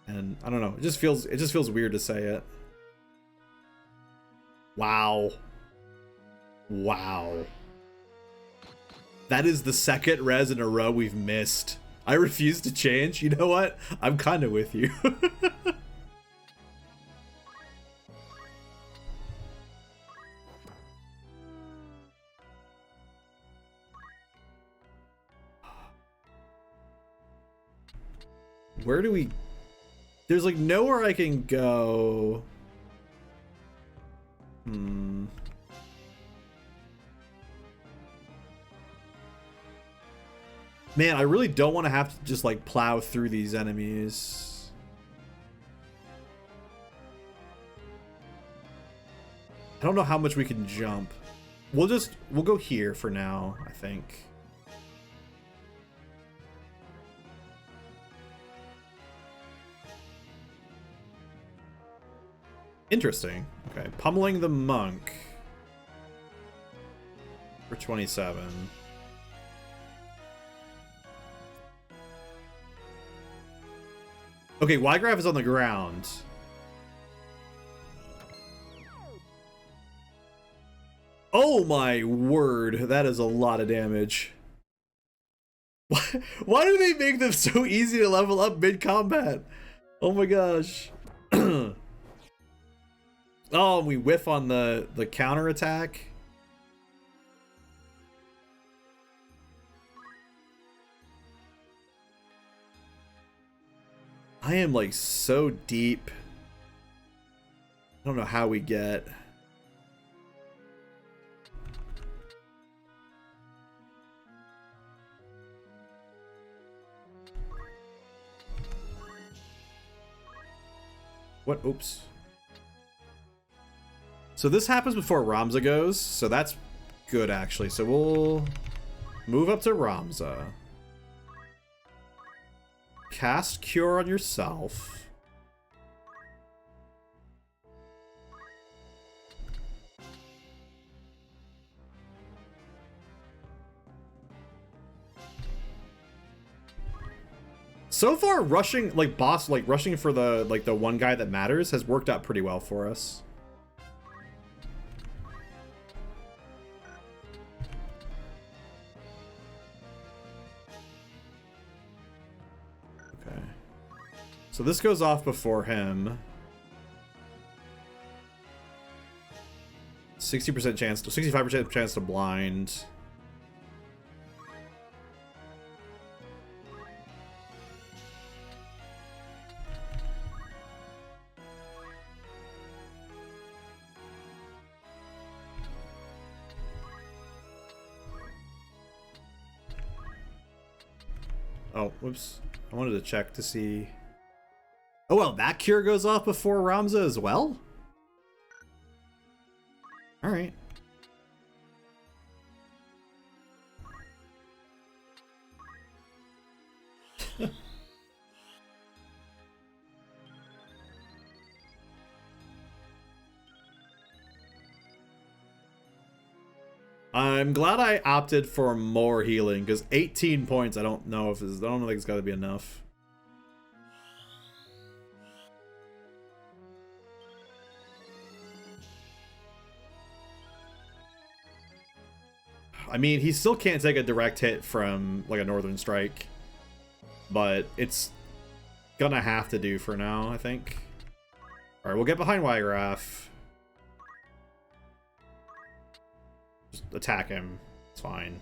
And I don't know, it just feels weird to say it. Wow. That is the second res in a row we've missed. I refuse to change. You know what? I'm kind of with you. Where do we... there's like nowhere I can go. Man, I really don't want to have to just like plow through these enemies. I don't know how much we can jump. We'll go here for now, I think. Interesting. Okay, pummeling the monk for 27. Okay, Ygrath is on the ground. Oh my word, that is a lot of damage. Why do they make them so easy to level up mid-combat? Oh my gosh. Oh, we whiff on the counter attack. I am like so deep. I don't know how we get. What? Oops. So this happens before Ramza goes, so that's good actually. So we'll move up to Ramza. Cast Cure on yourself. So far, rushing rushing for the one guy that matters has worked out pretty well for us. Okay. So this goes off before him. 60% chance to 65% chance to blind. Oh, whoops. I wanted to check to see. Oh, well, that cure goes off before Ramza as well? Alright. I'm glad I opted for more healing, because 18 points, I don't think it's got to be enough. I mean, he still can't take a direct hit from, like, a Northern Strike. But it's gonna have to do for now, I think. Alright, we'll get behind Wygraph. Just attack him. It's fine.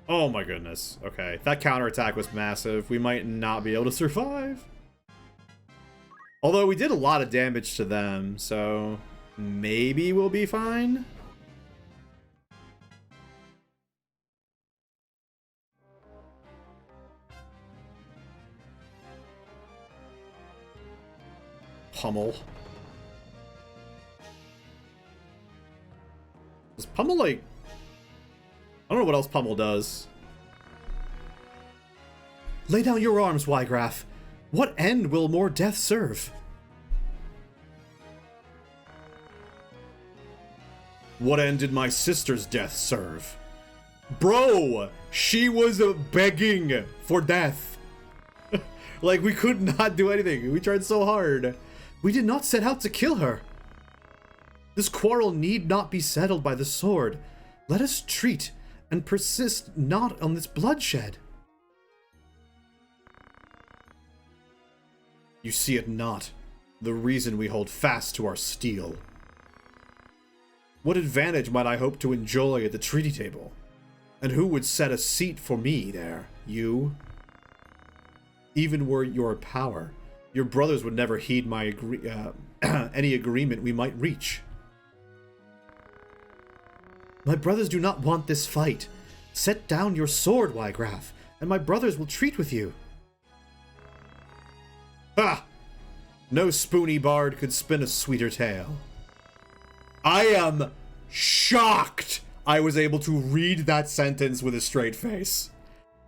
Oh my goodness. Okay, that counterattack was massive. We might not be able to survive. Although we did a lot of damage to them, so maybe we'll be fine. Pummel. Does Pummel, like... I don't know what else Pummel does. Lay down your arms, Wygraph. What end will more death serve? What end did my sister's death serve? Bro! She was begging for death. Like, we could not do anything. We tried so hard. We did not set out to kill her. This quarrel need not be settled by the sword. Let us treat and persist not on this bloodshed. You see it not, the reason we hold fast to our steel. What advantage might I hope to enjoy at the treaty table? And who would set a seat for me there? You? Even were your power, your brothers would never heed my any agreement we might reach. My brothers do not want this fight. Set down your sword, Wygraph, and my brothers will treat with you. Ha! No spoony bard could spin a sweeter tale. I am shocked I was able to read that sentence with a straight face.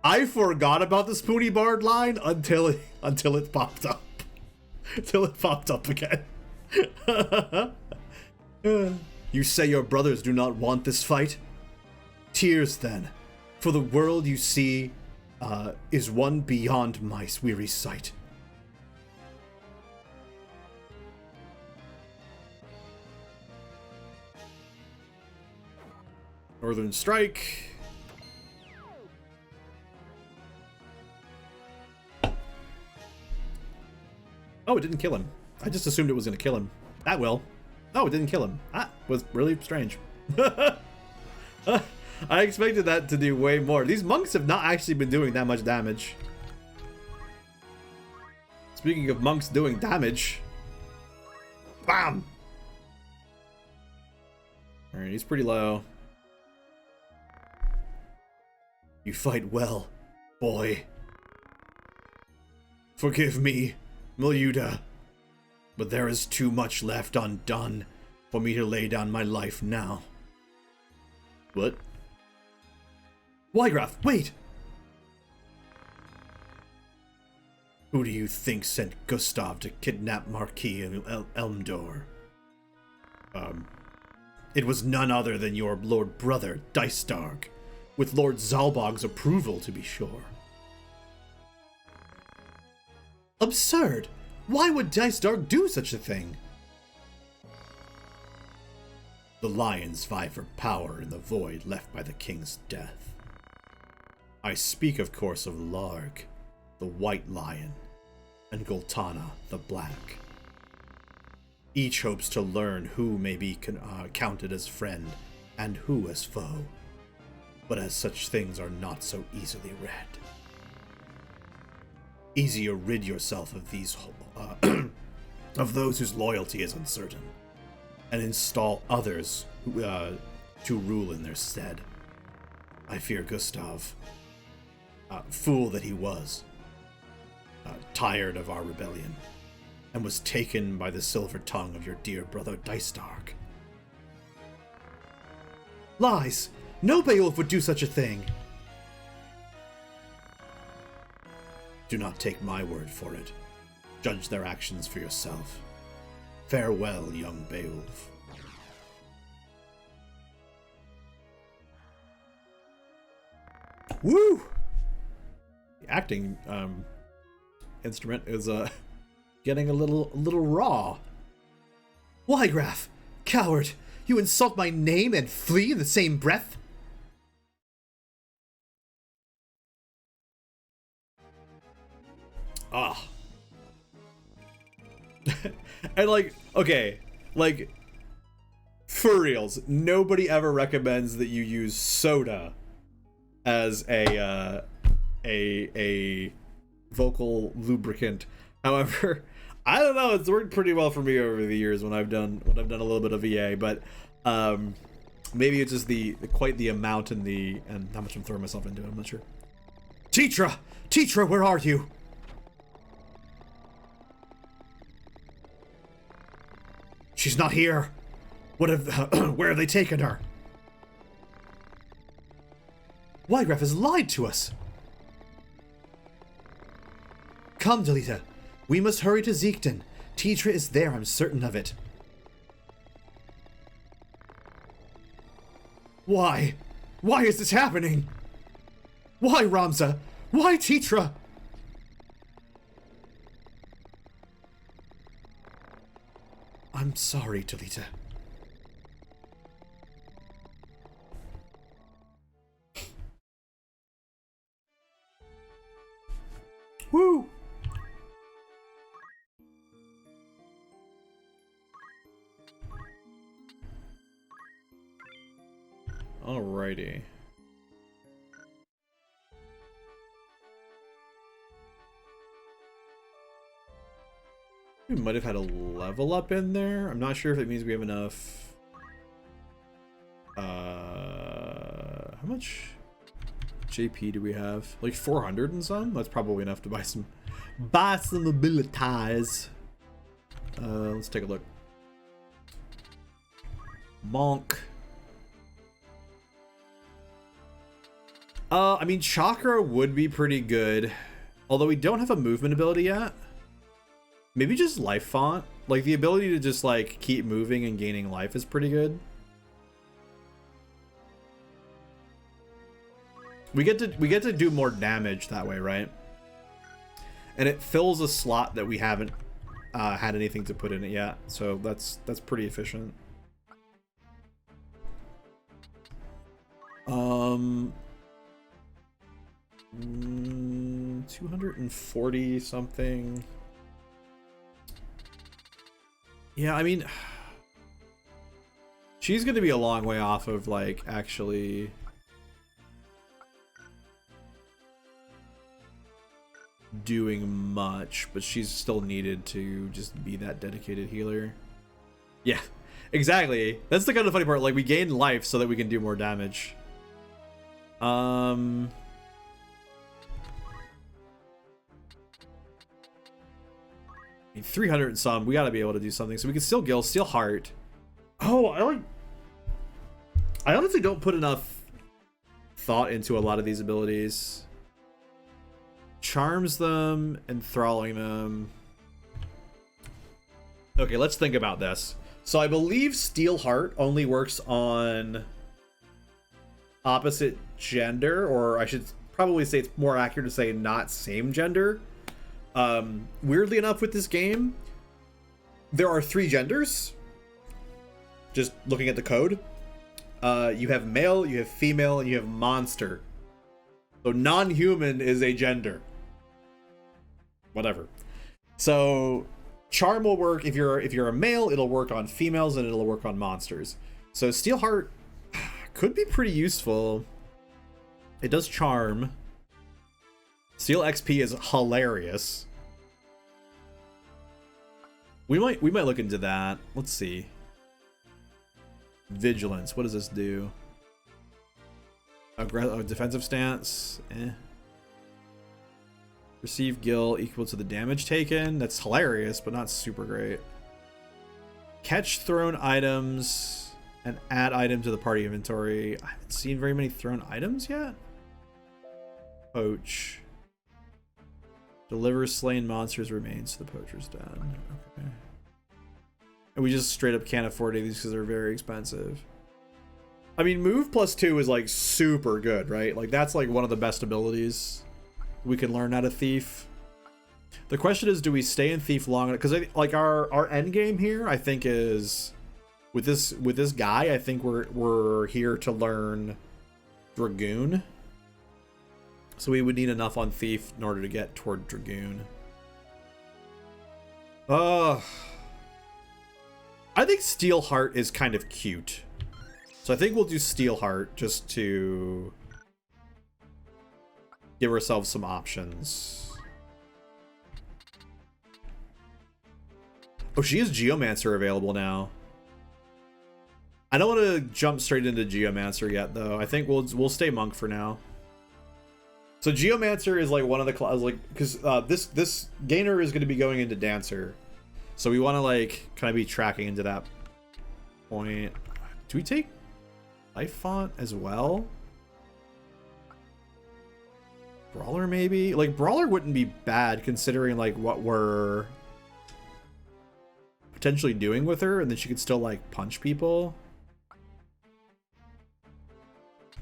I forgot about the spoony bard line until it popped up. Until it popped up again. You say your brothers do not want this fight? Tears, then, for the world you see is one beyond my weary sight. Northern Strike. Oh, it didn't kill him. I just assumed it was going to kill him. That will. Oh, it didn't kill him. That was really strange. I expected that to do way more. These monks have not actually been doing that much damage. Speaking of monks doing damage. Bam! Alright, he's pretty low. You fight well, boy. Forgive me, Miluda, but there is too much left undone for me to lay down my life now. What? Wiegraf, wait! Who do you think sent Gustav to kidnap Marquis Elmdor? It was none other than your lord brother, Dystarg, with Lord Zalbog's approval, to be sure. Absurd! Why would Dystarg do such a thing? The lions vie for power in the void left by the king's death. I speak, of course, of Larg, the white lion, and Goltana, the black. Each hopes to learn who may be counted as friend and who as foe, but as such things are not so easily read. Easier rid yourself of these of those whose loyalty is uncertain, and install others to rule in their stead. I fear Gustav, fool that he was, tired of our rebellion, and was taken by the silver tongue of your dear brother Dystarg. Lies! No Beowulf would do such a thing! Do not take my word for it. Judge their actions for yourself. Farewell, young Beowulf. Woo! The acting instrument is getting a little raw. Wiegraf! Coward! You insult my name and flee in the same breath? Ah. And like, okay, like, for reals, nobody ever recommends that you use soda as a vocal lubricant. However, I don't know, it's worked pretty well for me over the years when I've done a little bit of EA, but maybe it's just quite the amount and how much I'm throwing myself into it, I'm not sure. Tetra! Tetra, where are you? She's not here. What have where have they taken her? Wiegraf has lied to us. Come, Delita. We must hurry to Zeekden. Tetra is there, I'm certain of it. Why? Why is this happening? Why, Ramza? Why, Tetra? I'm sorry, Delita. Woo! Alrighty. We might have had a level up in there. I'm not sure if it means we have enough. How much JP do we have? Like 400 and some? That's probably enough to buy some abilities. Let's take a look. Monk. I mean, Chakra would be pretty good. Although we don't have a movement ability yet. Maybe just life font. Like the ability to just like keep moving and gaining life is pretty good. We get to do more damage that way, right? And it fills a slot that we haven't had anything to put in it yet. So that's pretty efficient. 240 something. Yeah, I mean, she's going to be a long way off of, like, actually doing much, but she's still needed to just be that dedicated healer. Yeah, exactly. That's the kind of funny part. Like, we gain life so that we can do more damage. 300 and some. We gotta be able to do something. So we can still Gil, Steel Heart. Oh, I honestly don't put enough thought into a lot of these abilities. Charms them, enthralling them. Okay, let's think about this. So I believe Steel Heart only works on opposite gender, or I should probably say it's more accurate to say not same gender. Weirdly enough, with this game, there are 3 genders. Just looking at the code, you have male, you have female, and you have monster. So non-human is a gender. Whatever. So charm will work if you're a male. It'll work on females and it'll work on monsters. So Steelheart could be pretty useful. It does charm. Steel XP is hilarious. We might look into that. Let's see. Vigilance. What does this do? A defensive stance. Receive Gil equal to the damage taken. That's hilarious, but not super great. Catch thrown items and add item to the party inventory. I haven't seen very many thrown items yet. Poach. Deliver slain monsters remains to the poacher's den. Okay. And we just straight up can't afford these because they're very expensive. I mean, move +2 is like super good, right? Like that's like one of the best abilities we can learn out of Thief. The question is, do we stay in Thief long enough? Because like our end game here, I think is with this guy. I think we're here to learn Dragoon. So we would need enough on Thief in order to get toward Dragoon. I think Steelheart is kind of cute. So I think we'll do Steelheart just to give ourselves some options. Oh, she is Geomancer available now. I don't want to jump straight into Geomancer yet, though. I think we'll stay Monk for now. So Geomancer is like one of the classes, like, because this gainer is going to be going into Dancer, so we want to like kind of be tracking into that point. Do we take Life Font as well? Brawler maybe? Like Brawler wouldn't be bad considering like what we're potentially doing with her, and then she could still like punch people.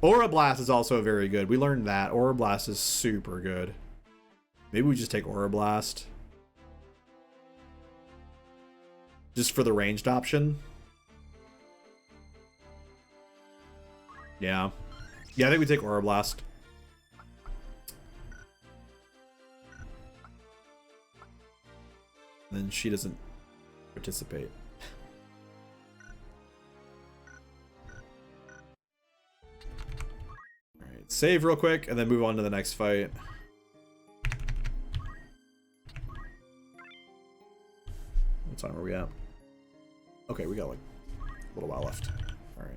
Aura Blast is also very good. We learned that. Aura Blast is super good. Maybe we just take Aura Blast. Just for the ranged option. Yeah. Yeah, I think we take Aura Blast. And then she doesn't participate. Save real quick and then move on to the next fight. What time are we at? Okay, we got like a little while left. Alright.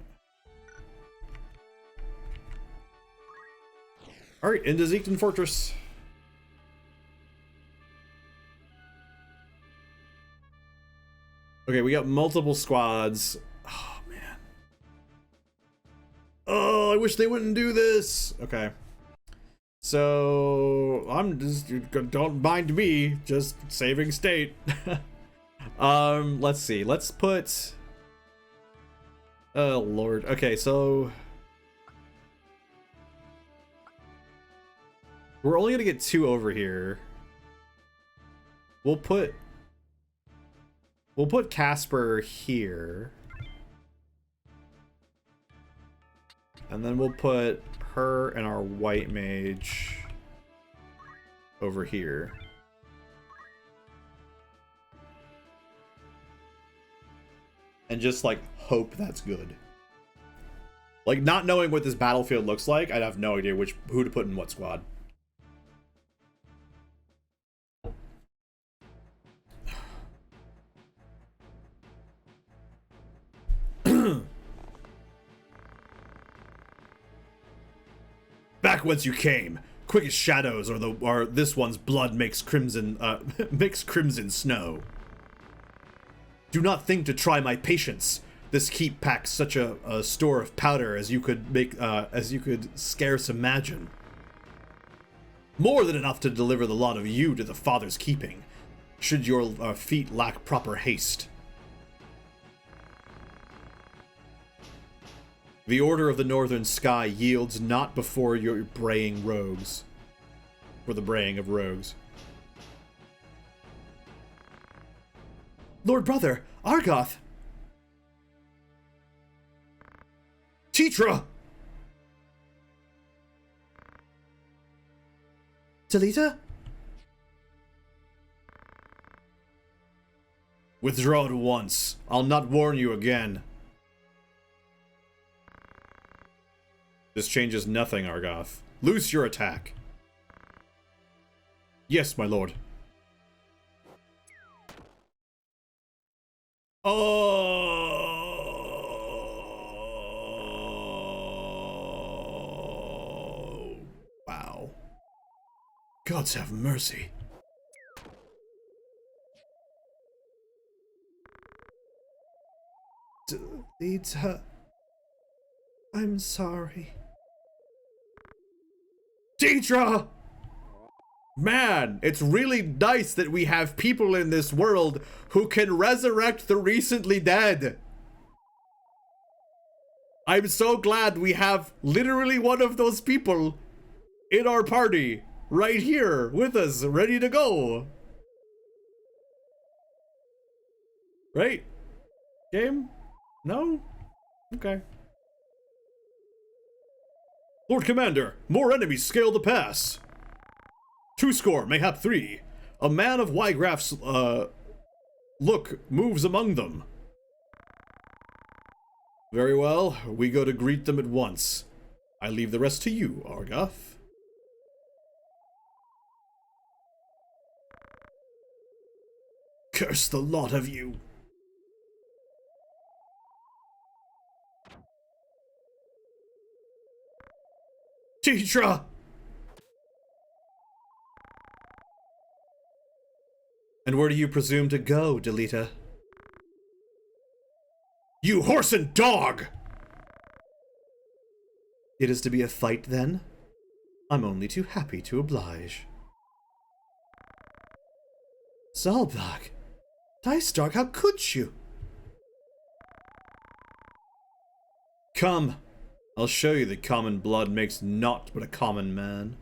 Alright, into Zeekton Fortress. Okay, we got multiple squads. Oh, I wish they wouldn't do this. Okay. So, I'm just, don't mind me, just saving state. Let's see. Let's put, oh Lord. Okay, so we're only gonna get 2 over here. We'll put Casper here. And then we'll put her and our white mage over here. And just, like, hope that's good. Like, not knowing what this battlefield looks like, I'd have no idea who to put in what squad. Back whence you came, quick as shadows, or this one's blood makes crimson makes crimson snow. Do not think to try my patience. This keep packs such a store of powder as you could scarce imagine. More than enough to deliver the lot of you to the Father's keeping, should your feet lack proper haste. The Order of the Northern Sky yields not before your braying rogues. For the braying of rogues. Lord Brother, Argoth! Teetra! Talita? Withdraw at once. I'll not warn you again. This changes nothing, Argoth. Loose your attack. Yes, my lord. Oh. Wow. Gods have mercy. Talita, I'm sorry. Teetra! Man, it's really nice that we have people in this world who can resurrect the recently dead. I'm so glad we have literally one of those people in our party right here with us, ready to go. Right? Game? No? Okay. Lord Commander, more enemies scale the pass. 2 score, mayhap 3. A man of Wygraph's, look moves among them. Very well, we go to greet them at once. I leave the rest to you, Argoth. Curse the lot of you. Teetra! And where do you presume to go, Talita? You horse and dog! It is to be a fight, then? I'm only too happy to oblige. Zalbag! Dystark, how could you? Come, I'll show you that common blood makes naught but a common man.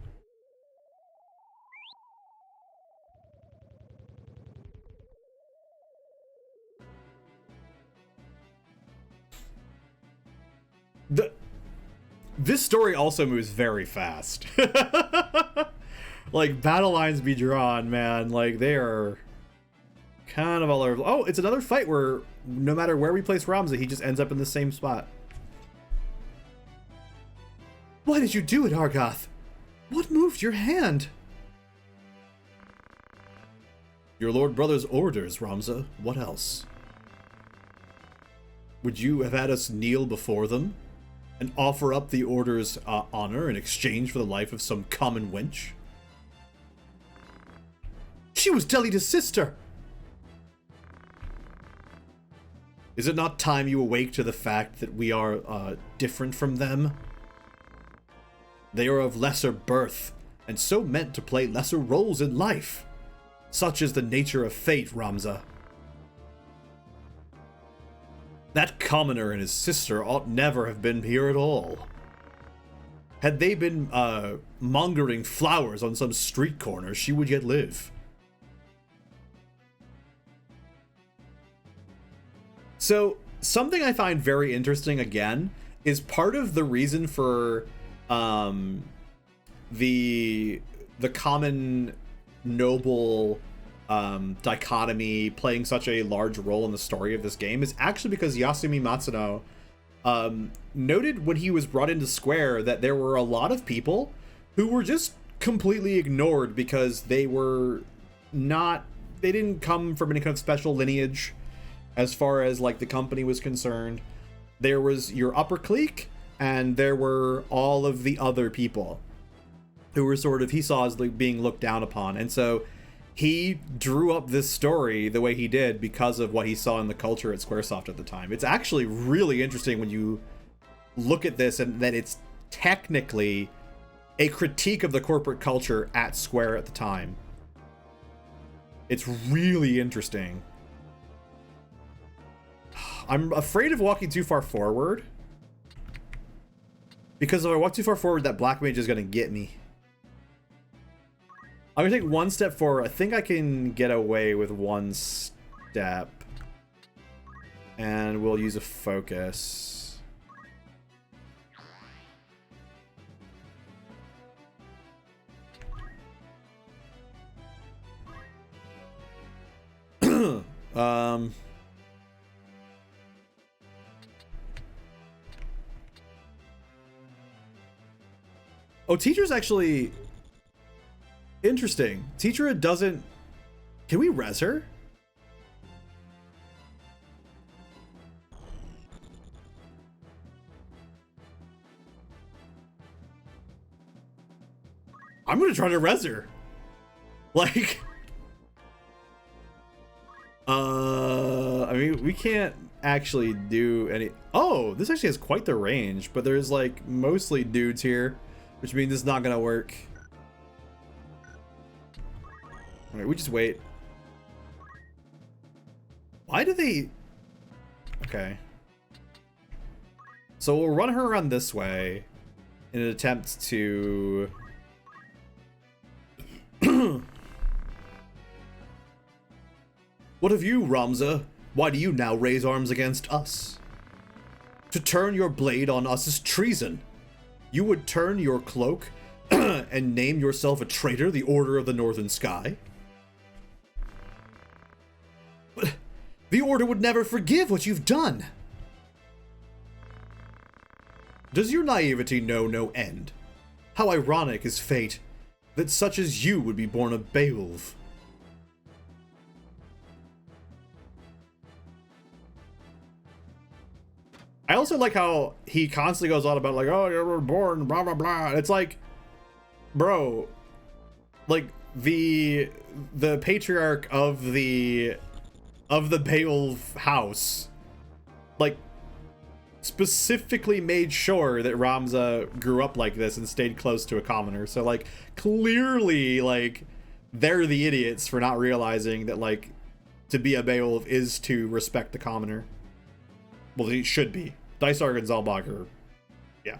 This story also moves very fast. Like, battle lines be drawn, man. Like, they are kind of all over. Oh, it's another fight where no matter where we place Ramza, he just ends up in the same spot. Why did you do it, Argoth? What moved your hand? Your Lord Brother's orders, Ramza. What else? Would you have had us kneel before them and offer up the Order's honor in exchange for the life of some common wench? She was Delita's sister! Is it not time you awake to the fact that we are different from them? They are of lesser birth, and so meant to play lesser roles in life. Such is the nature of fate, Ramza. That commoner and his sister ought never have been here at all. Had they been mongering flowers on some street corner, she would yet live. So, something I find very interesting again is part of the reason for the common noble dichotomy playing such a large role in the story of this game is actually because Yasumi Matsuno noted when he was brought into Square that there were a lot of people who were just completely ignored because they didn't come from any kind of special lineage as far as like the company was concerned. There was your upper clique, and there were all of the other people who were sort of, he saw as like being looked down upon. And so he drew up this story the way he did because of what he saw in the culture at Squaresoft at the time. It's actually really interesting when you look at this and that it's technically a critique of the corporate culture at Square at the time. It's really interesting. I'm afraid of walking too far forward, because if I walk too far forward, that black mage is going to get me. I'm going to take one step forward. I think I can get away with one step. And we'll use a focus. Oh, teacher's actually interesting. Teacher doesn't... Can we res her? I'm gonna try to res her. Like... I mean, we can't actually do any... Oh, this actually has quite the range, but there's like mostly dudes here, which means it's not gonna work. Alright, we just wait. Why do they... Okay. So we'll run her around this way in an attempt to... What of you, Ramza? Why do you now raise arms against us? To turn your blade on us is treason. You would turn your cloak and name yourself a traitor, the Order of the Northern Sky? But the Order would never forgive what you've done. Does your naivety know no end? How ironic is fate that such as you would be born a Beowulf. I also like how he constantly goes on about like, oh, you were born, blah, blah, blah. It's like, bro, like the patriarch of the Beowulf house, like, specifically made sure that Ramza grew up like this and stayed close to a commoner. So like, clearly, like, they're the idiots for not realizing that, like, to be a Beowulf is to respect the commoner. Well, he should be. Dysarg and Zalbog are... Yeah.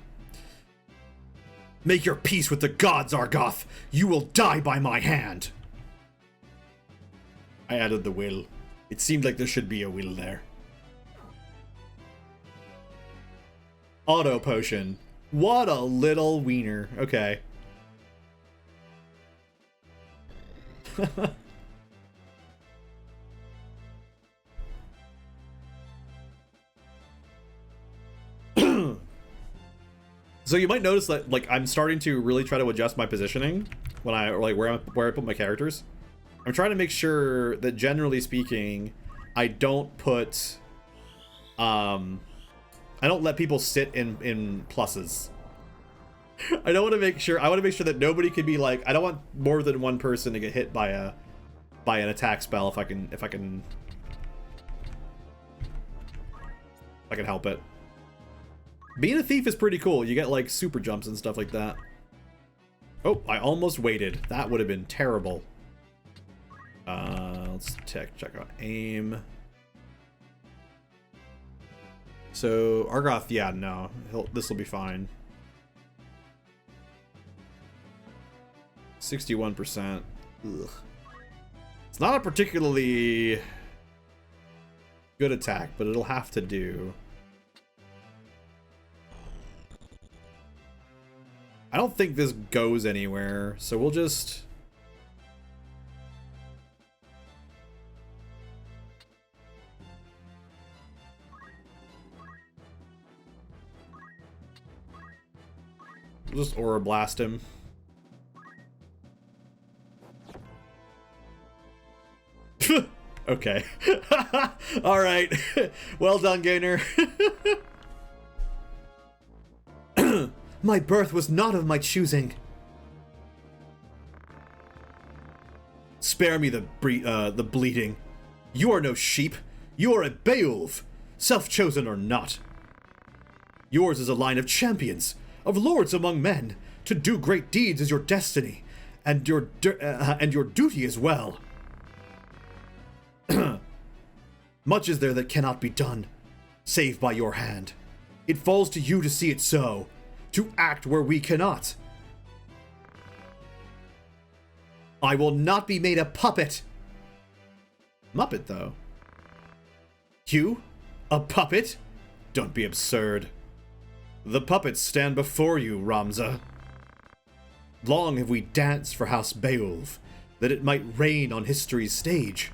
Make your peace with the gods, Argoth! You will die by my hand! I added the will. It seemed like there should be a will there. Auto potion. What a little wiener. Okay. So you might notice that, like, I'm starting to really try to adjust my positioning when I, like, where I put my characters. I'm trying to make sure that, generally speaking, I don't put, I don't let people sit in pluses. I don't want to make sure, I want to make sure that nobody can be like, I don't want more than one person to get hit by an attack spell if I can help it. Being a thief is pretty cool. You get like super jumps and stuff like that. Oh, I almost waited. That would have been terrible. Let's check out aim. So Argoth, yeah, no, this will be fine. 61%. Ugh. It's not a particularly good attack, but it'll have to do. think this goes anywhere, so we'll just... We'll just Aura Blast him. Okay. Alright. Well done, Gainer. My birth was not of my choosing. Spare me the bleeding. You are no sheep. You are a Beowulf, self-chosen or not. Yours is a line of champions, of lords among men. To do great deeds is your destiny, and your duty as well. Much is there that cannot be done, save by your hand. It falls to you to see it so, to act where we cannot. I will not be made a puppet. Muppet, though. You? A puppet? Don't be absurd. The puppets stand before you, Ramza. Long have we danced for House Beowulf, that it might reign on history's stage.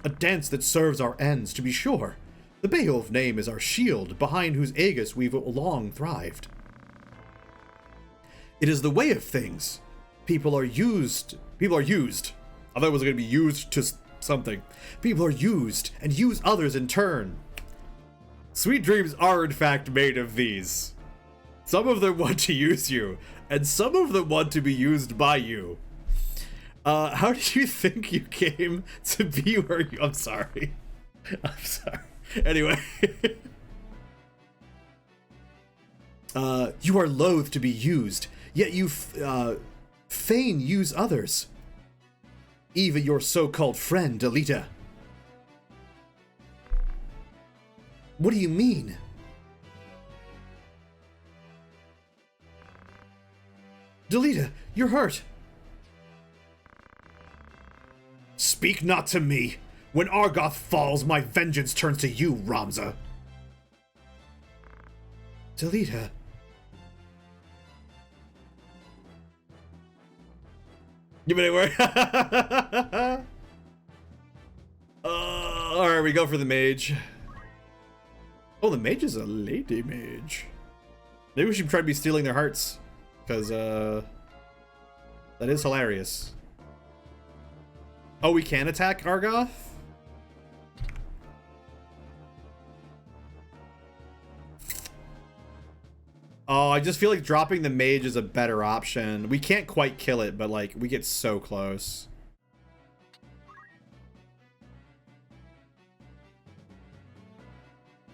A dance that serves our ends, to be sure. The Beowulf name is our shield, behind whose aegis we've long thrived. It is the way of things. People are used. I thought it was going to be used to something. People are used, and use others in turn. Sweet dreams are in fact made of these. Some of them want to use you, and some of them want to be used by you. How did you think you came to be where you... I'm sorry. Anyway. You are loath to be used, yet you feign use others. Even your so-called friend, Delita. What do you mean? Delita, you're hurt. Speak not to me. When Argoth falls, my vengeance turns to you, Ramza. Delita. You been anywhere? Alright, we go for the mage. Oh, the mage is a lady mage. Maybe we should try to be stealing their hearts. Because, that is hilarious. Oh, we can attack Argoth? Oh, I just feel like dropping the mage is a better option. We can't quite kill it, but, like, we get so close.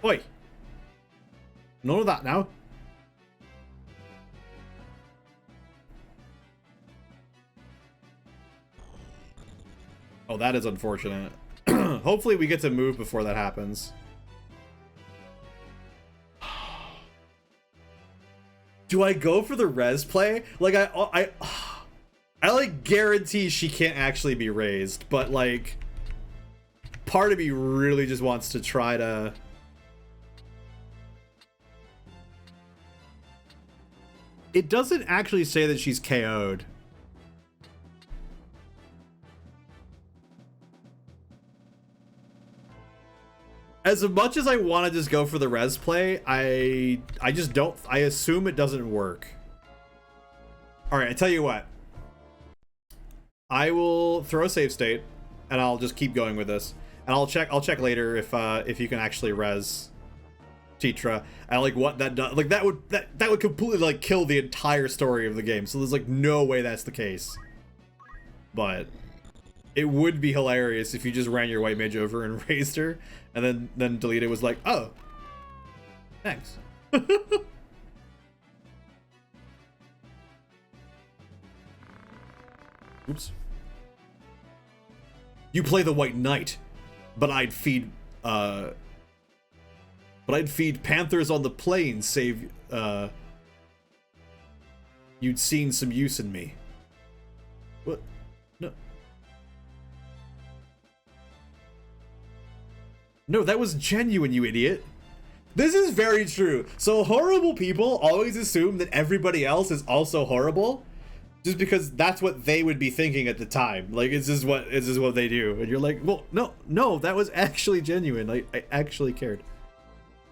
Oi! None of that now. Oh, that is unfortunate. Hopefully we get to move before that happens. Do I go for the res play? Like, I like guarantee she can't actually be raised, but like, part of me really just wants to try to... It doesn't actually say that she's KO'd. As much as I want to just go for the res play, I just don't. I assume it doesn't work. All right, I tell you what. I will throw a save state, and I'll just keep going with this. And I'll check later if you can actually res Tetra. And like what that does, like that would completely like kill the entire story of the game. So there's like no way that's the case. But it would be hilarious if you just ran your white mage over and raised her, and then Delita was like, oh, thanks. Oops. You play the White Knight, but I'd feed panthers on the plains, save you'd seen some use in me. What? No. No, that was genuine, you idiot. This is very true. So horrible people always assume that everybody else is also horrible, just because that's what they would be thinking at the time. Like, it's just what they do, and you're like, well, no, that was actually genuine. I actually cared.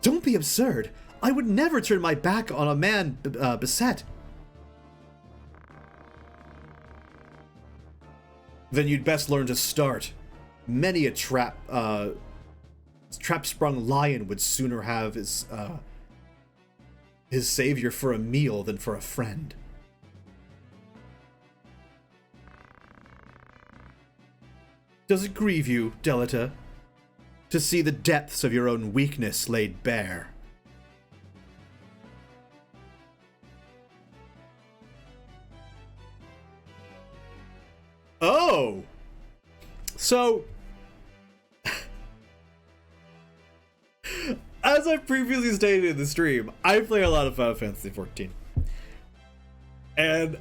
Don't be absurd. I would never turn my back on a man beset. Then you'd best learn to start. Many a trap-sprung lion would sooner have his savior for a meal than for a friend. Does it grieve you, Delita, to see the depths of your own weakness laid bare? Oh! So, as I previously stated in the stream, I play a lot of Final Fantasy XIV. And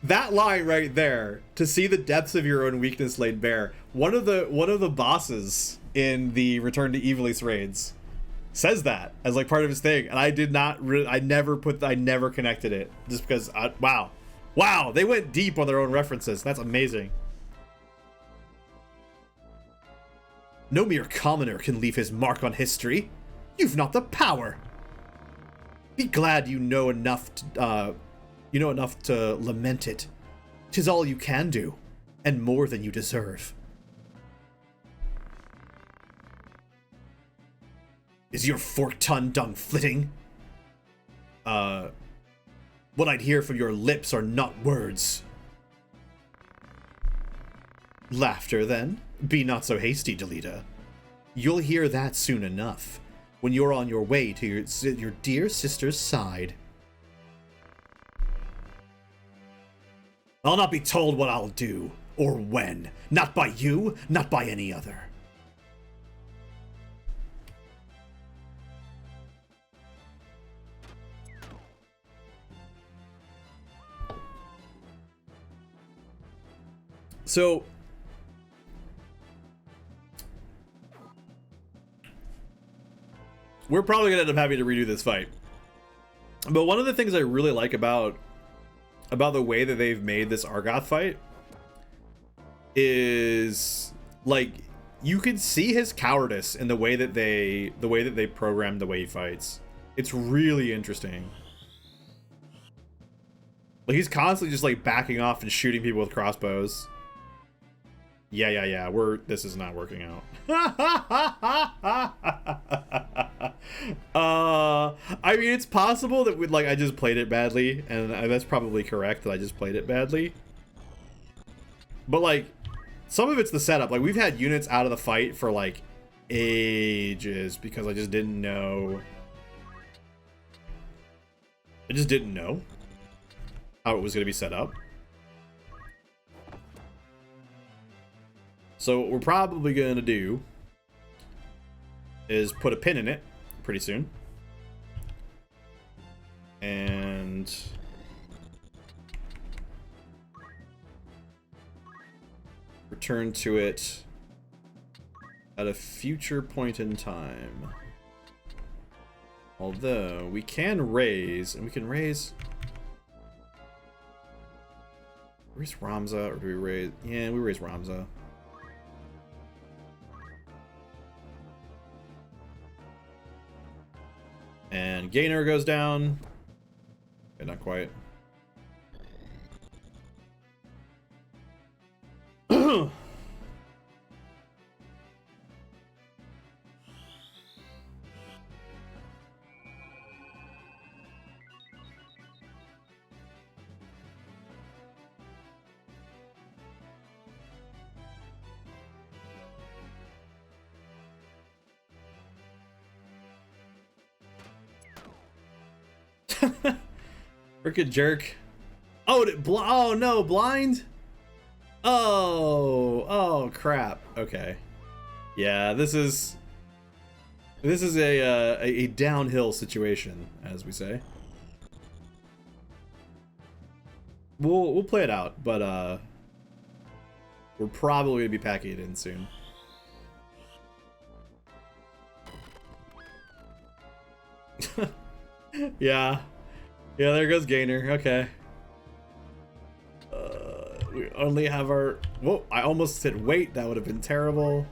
that line right there, to see the depths of your own weakness laid bare, one of the bosses in the Return to Ivalice raids says that as like part of his thing, and I never connected it, just because wow, they went deep on their own references. That's amazing. No mere commoner can leave his mark on history. You've not the power. Be glad you know enough to lament it. 'Tis all you can do, and more than you deserve. Is your forked tongue done flitting? What I'd hear from your lips are not words. Laughter, then? Be not so hasty, Delita. You'll hear that soon enough, when you're on your way to your dear sister's side. I'll not be told what I'll do, or when. Not by you, not by any other. So, we're probably gonna end up having to redo this fight. But one of the things I really like about the way that they've made this Argoth fight is, like, you can see his cowardice in the way that they programmed the way he fights. It's really interesting. Like, he's constantly just like backing off and shooting people with crossbows. Yeah. This is not working out. I mean, it's possible that I just played it badly, and that's probably correct that I just played it badly. But like, some of it's the setup. Like, we've had units out of the fight for like ages because I just didn't know. How it was going to be set up. So what we're probably going to do is put a pin in it pretty soon. And return to it at a future point in time. Although we can raise, and we can raise... Raise Ramza, or do we raise... Yeah, we raise Ramza. And Gainer goes down. Okay, not quite. Frickin' jerk. Oh, oh no, blind? Oh crap. Okay. Yeah, this is a downhill situation, as we say. We'll play it out, but we're probably gonna be packing it in soon. Yeah. Yeah, there goes Gainer. Okay. We only have our... Whoa, I almost hit wait. That would have been terrible.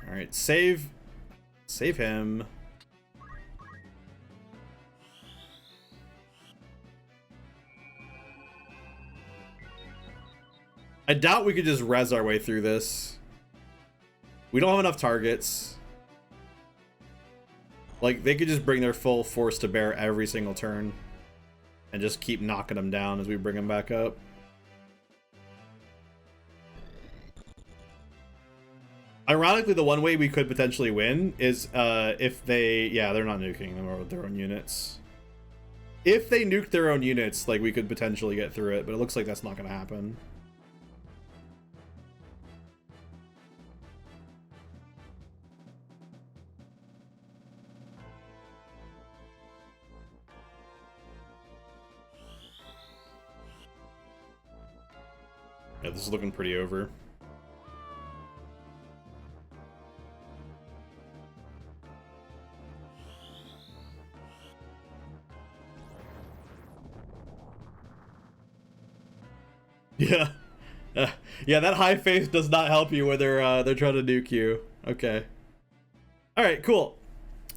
Alright, save. Save him. I doubt we could just res our way through this. We don't have enough targets. Like, they could just bring their full force to bear every single turn and just keep knocking them down as we bring them back up. Ironically, the one way we could potentially win is if they... Yeah, they're not nuking them with their own units. If they nuke their own units, like, we could potentially get through it, but it looks like that's not going to happen. Yeah, this is looking pretty over. Yeah. Yeah, that high faith does not help you when they're trying to nuke you. Okay. Alright, cool.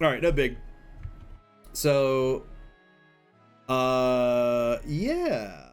Alright, no big. So yeah.